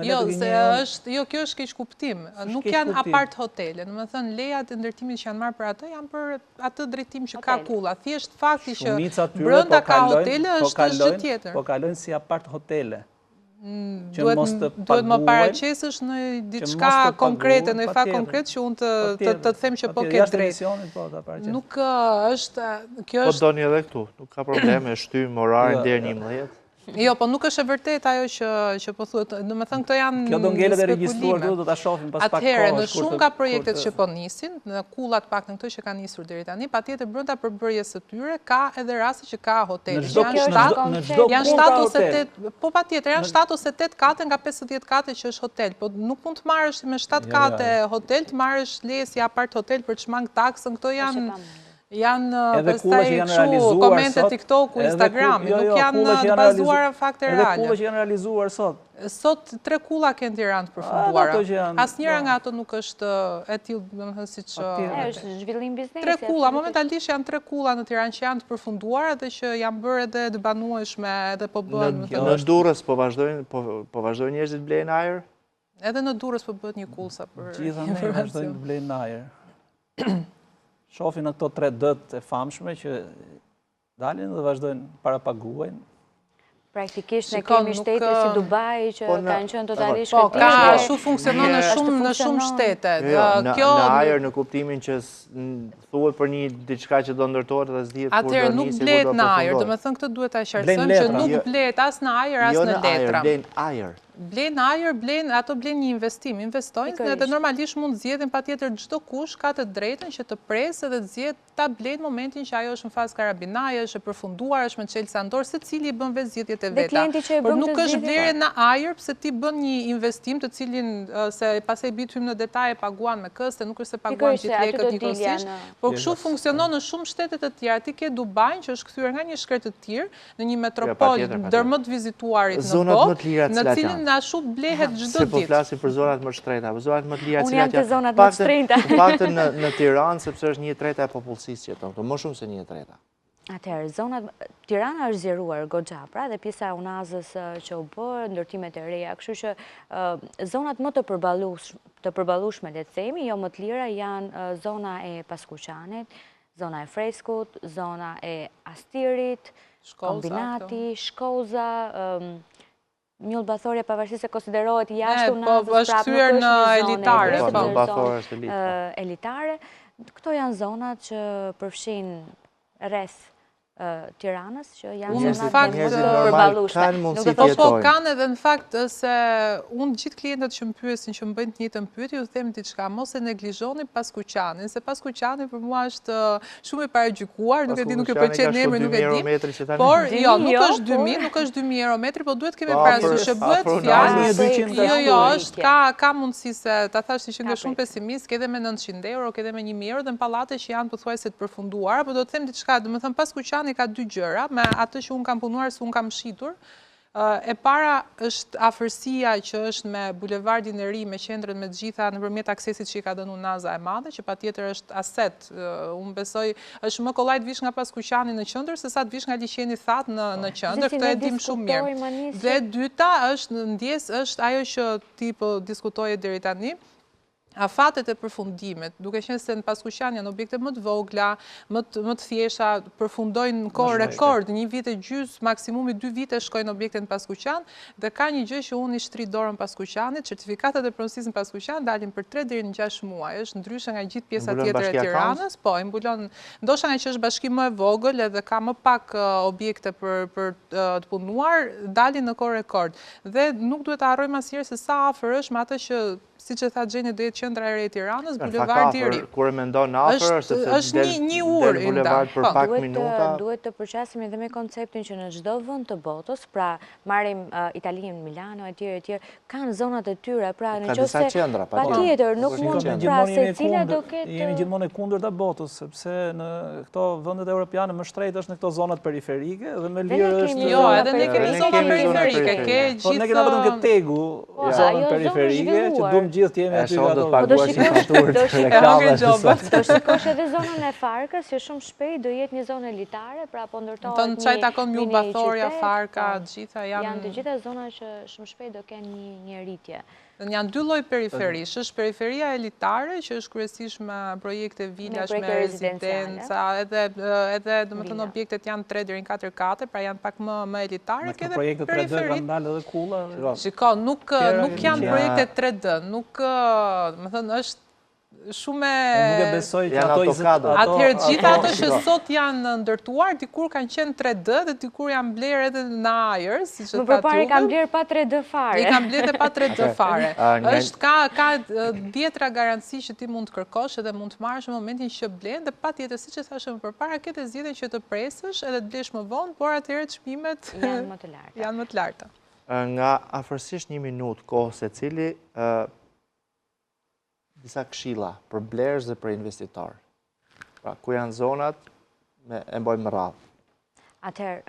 Jo, kjo është keq kuptim. Nuk janë apart hotele. Domethënë lejat e ndërtimit që janë marrë për atë janë për atë drejtim që ka kulla. Thjesht fakti që brenda ka hotele është gjë tjetër. Po kalojnë si apart hotele. Duhet më paraqesësh në diçka konkrete, në fakt konkret që unë të them që po ke drejt. Nuk është, kjo është... Po doni edhe këtu, nuk ka probleme, shtym orarin deri në 11. Jo, po nuk është e vërtet ajo që po thuhet. Domethënë këto janë kjo do ngelet e regjistruar këtu, do ta shohim pas pak kohë. Atëherë, në shumë nga projektet që po nisin, në kullat pak në këto që kanë nisur deri tani, patjetër brenda përbërjes së tyre ka edhe raste që ka hotele. Janë 7 ose 8, po patjetër janë 7 ose 8 kate nga 50 kate që është hotel, po nuk mund të marrësh me 7 kate hotel, të marrësh leje si apart hotel për të shmang taksën. Këto janë pastaj kështu komente TikTok, Instagram, nuk janë të bazuara në fakte reale. Edhe kullat që janë realizuar sot. Sot 3 kulla kanë Tiranë të përfunduara. Asnjëra nga ato nuk është e tillë, domethënë siç është zhvillim biznesi. 3 kulla, momentalisht janë 3 kulla në Tiranë që janë të përfunduara dhe që janë bërë edhe të banueshme, edhe po bëhen. Në Durrës po vazhdojnë njerëzit blejnë ajër? Edhe në Durrës po bëhet një kullsa për informacion. Gjithë vazhdojnë blejnë ajër. Shofin në këto 3 dët e famshme që dalin dhe vazhdojnë para paguajnë. Praktikisht ne kemi shtete si Dubai që kanë qenë totalisht shkëlqyer. Po, ka ashtu funksionon në shumë shtete. Në ajër në kuptimin që thuhet për një diçka që do ndërtohet dhe s'dihet kur do nisë. Atëherë nuk blet në ajër, domethënë këtë duhet ta qartësojmë që nuk blet as në ajër as në letra. Blen ajër. Blen ajër, ato blen një investim, investojnë dhe normalisht mund zgjedhin patjetër çdo kush ka të drejtën që të presë dhe të zgjedh ta blen momentin që ajo është në fazë karabinaje, është e përfunduar, është me çelësi andor, secili i bën vetë zgjedhjet e veta. Por nuk është blerje në ajër pse ti bën një investim të cilin se pastaj bitym në detaje paguan me këste, nuk është se paguan gjithë lekët njëkohësisht. Por kështu funksionon në shumë shtete të tjera. Ti ke Dubai që është kthyer nga një shkret të tillë në një metropol ndër më të vizituarit në botë, në cilin ashtu blehet çdo ditë. Se po flasim për zonat më shtrejta, për zonat më të lira cilat janë. Unë jam te zonat më shtrejta. Në paktën në Tiranë, sepse është 1/3 e popullsisë që jeton këtu, më shumë se 1/3. Atëherë, Tirana është zgjeruar goxha, pra dhe pjesa e Unazës që u bë, ndërtimet e reja, kështu që zonat më të përballueshme, le të themi, jo më të lira janë zona e Paskuqanit, zona e Freskut, zona e Astirit, Kombinati, Shkoza, Mjull Bathorja pavarësisht se konsiderohet jashtë Unazës, po është kthyer në elitare, po Bathorja është elitare. Këto janë zonat që përfshin rreth Tiranës, që janë zonat më të përballueshme. Po kanë edhe në fakt se unë gjithë klientët që më pyesin, që më bëjnë të njëjtën pyetje, ju them diçka, mos e neglizhoni Paskuqanin, se Paskuqani për mua është shumë i paragjykuar, nuk e di, nuk e pëlqen emri, nuk e di. Por jo, nuk është 2000, nuk është 2000 euro metri, po duhet kemi parasysh që bëhet fjalë. Jo, është ka mundësi se ta thash që nga shumë pesimist, ke edhe me 900 euro, ke edhe me 1000 euro dhe në pallate që janë pothuajse të përfunduara, por do të them diçka, domethënë Paskuqani ka 2 gjëra, me atë që unë kam punuar, se unë kam shitur, E para është afërsia që është me bulevardin e ri, me qendrën me gjitha nëpërmjet aksesit që i ka dhënë Unaza e Madhe, që patjetër është aset. Unë besoj është më kollaj të vish nga Paskuqani në qendër se sa të vish nga liçeni That në qendër, këtë e dim shumë mirë. Dhe dyta është ndjesë është ajo që ti po diskutoje deri tani. Afatet e përfundimit, duke qenë se në Paskuqani janë objekte më të vogla, më të thjeshta, përfundojnë në kohë rekord, 1 vit e gjys, maksimumi 2 vite shkojnë objekte në Paskuqan, dhe ka një gjë që unë i shtri dorën Paskuqanit, certifikatat e pronësisë në Paskuqan dalin për 3 deri në 6 muaj, është ndryshe nga gjithë pjesa tjetër e Tiranës, po, i mbulon, ndoshta nga që është bashkim më e vogël edhe ka më pak objekte për të punuar, dalin në kohë rekord. Dhe nuk duhet të harrojmë asnjëherë se sa afër është me atë që siç e tha Xheni, do jetë qendra e re e Tiranës, bulevardi i ri. Kur e mendon afër, është një urë bulevard për pak minuta. Duhet të përqasim edhe me konceptin që në çdo vend të botës, pra marrim Italinë, Milano etj, kanë zonat e tyre, pra nëse patjetër nuk mund pra secila do ketë. Jemi gjithmonë e kundërta botës, sepse në këto vendet europiane më shtrejt është në këto zonat periferike dhe më lirë është. Jo, edhe ne kemi zona periferike, ke gjithë. Po ne kemi vetëm këtë tegu zonën periferike që gjithë t'jemi aty nga do. Do shikosh edhe zonën e Farkës, që shumë shpejt do jetë një zonë elitare, pra po ndërtohet një qaj takon Mjull Bathoria, Farka, gjitha janë të gjitha zona që shumë shpejt do kenë një rritje. Janë 2 lloj periferish, është periferia elitare, që është kryesisht me projekte vilash, me rezidenca, edhe domethënë objektet janë 3 deri në 4 kate, pra janë pak më elitare, ke edhe projekte 3D kanë dalë edhe kulla. Shiko, nuk janë projekte 3D, nuk, domethënë është shumë nuk e besoj që atëherë gjitha ato që sot janë ndërtuar, dikur kanë qenë 3D dhe dikur janë blerë edhe në ajër, si që më përpara i kanë blerë pa 3D fare. I kanë blerë pa 3D fare. Ka 10 garanci që ti mund të kërkosh edhe mund të marrësh në momentin që blen, dhe patjetër siç e thashë më përpara, ke të zgjedhjen që të presësh edhe të blesh më vonë, por atëherë çmimet janë më të larta. Nga afërsisht 1 minutë kohë secili, disa këshilla për blerës dhe për investitor. Pra, ku janë zonat, e mbojmë radhë. Atëherë,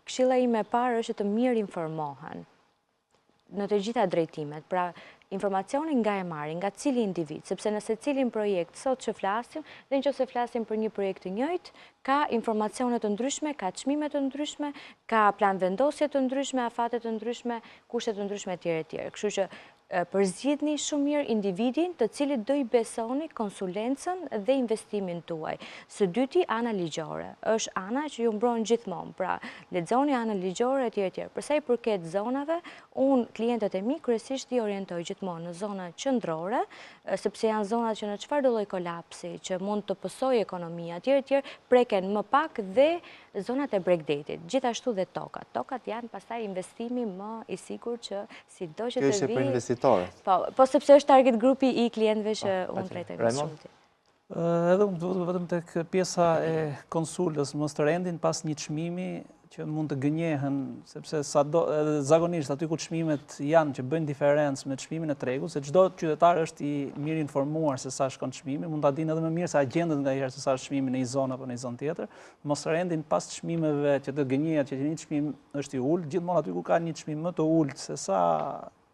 këshilla ime e parë është të mirë informohen në të gjitha drejtimet. Pra, informacionin nga e marrin, nga cili individ, sepse nëse cilin projekt sot që flasim, dhe nëse flasim për një projekt të njëjtë, ka informacione të ndryshme, ka çmime të ndryshme, ka plan vendosje të ndryshme, afate të ndryshme, kushte të ndryshme etj. Kështu që përzgjidhni shumë mirë individin të cilit do i besoni konsulencën dhe investimin tuaj. Së dyti, ana ligjore. Është ana që ju mbron gjithmonë. Pra, lexoni ana ligjore etj. Përsa i përket zonave, unë klientët e mi kryesisht i orientoj gjithmonë në zona qendrore, sepse janë zonat që në çfarëdo lloj kolapsi që mund të pësojë ekonomia etj. Preken më pak dhe zonat e breakdatit, gjithashtu dhe tokat. Tokat janë pastaj investimi më i sigurt që sido që të vi. Kjo ishte për investitorët. Po sepse është target grupi i klientëve që unë trajtoj më shumë. Edhe unë vetëm tek pjesa e konsulës, mos të rendin pas një çmimi që mund të gënjehen, sepse zakonisht aty ku çmimet janë që bëjnë diferencë me çmimin e tregut, se çdo qytetar është i mirë informuar se sa shkon çmimi, mund ta dinë edhe më mirë se agjendet ngaherë se sa është çmimi në një zonë apo në një zonë tjetër, mos rendin pas çmimeve që të gënjehet që një çmim është i ulët, gjithmonë aty ku ka një çmim më të ulët se sa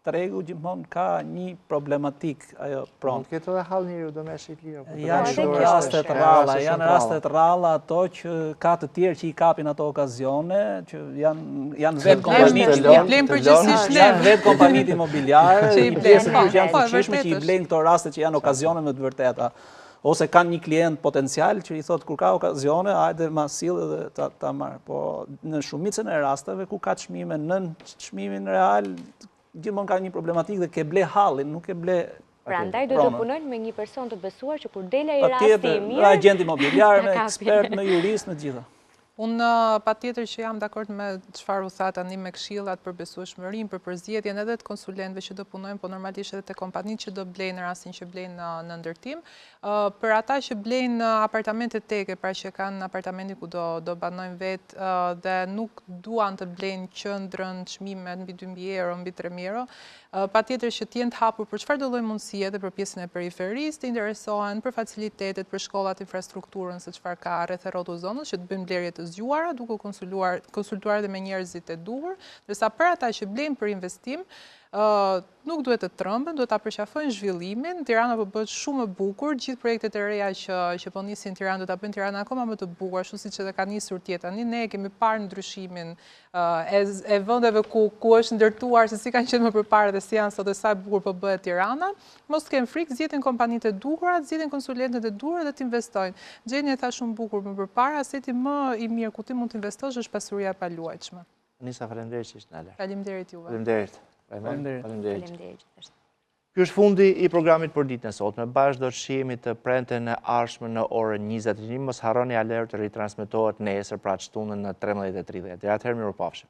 tregu gjithmonë ka një problematik ajo pronë. Mund të ketë edhe hall njeriu do me shit lirë. Janë rastet rralla ato që ka të tjerë që i kapin ato okazione, që janë vetë kompanitë imobiliare, që i blenë këto raste që janë okazione me të vërteta. Ose kanë një klient potencial që i thotë kur ka okazione, hajde ma sill edhe ta marr. Po në shumicën e rasteve ku ka çmime nën çmimin real, gjithmonë ka një problematikë dhe ke ble hallin, nuk ke ble Prandaj do të punojnë me një person të besuar që kur dela i rasti i mirë, me agent imobiliar, me ekspert, me jurist, me gjitha. Unë patjetër që jam dakord me çfarë u tha tani me këshillat për besueshmërinë, për përzgjedhjen edhe të konsulentëve që do punojnë, po normalisht edhe të kompanitë që do blejnë në rastin që blejnë në ndërtim. Për ata që blejnë apartamente teke, pra që kanë apartamentin ku do banojnë vetë dhe nuk duan të blejnë qendrën, çmime mbi 2.000 euro, mbi 3.000 euro, Patjetër që t'jenë të hapur për çfarëdo lloj mundësie dhe për pjesën e periferisë, të interesohen për facilitetet, për shkollat, infrastrukturën se çfarë ka rreth e rrotullt zonës, që të bëjmë blerje të zgjuara, duke konsultuar edhe me njerëzit e duhur, ndërsa për ata që blejnë për investim, nuk duhet të trëmbën, duhet ta përqafojnë zhvillimin. Tirana po bëhet shumë e bukur, gjithë projektet e reja që po nisin Tiranë do ta bëjnë Tiranën akoma më të bukur, ashtu siç edhe ka nisur tjetër. Ne kemi parë ndryshimin e vendeve ku është ndërtuar se si kanë qenë më përpara dhe si janë sot e sa e bukur po bëhet Tirana. Mos kenë frikë, zgjedhin kompanitë e duhura, zgjedhin konsulentët e duhur dhe të investojnë. Gjeni e tha shumë bukur më përpara, aseti më i mirë ku ti mund të investosh është pasuria e paluajtshme. Nisa, faleminderit që ishte në aler. Faleminderit juve. Faleminderit. Faleminderit. Ky është fundi i programit për ditën e sotme. Bashkë do të shihemi të premten e ardhshme në orën 21. Mos harroni Aler të ritransmetohet nesër pra çtunën në 13:30. Deri atëherë mirupafshim.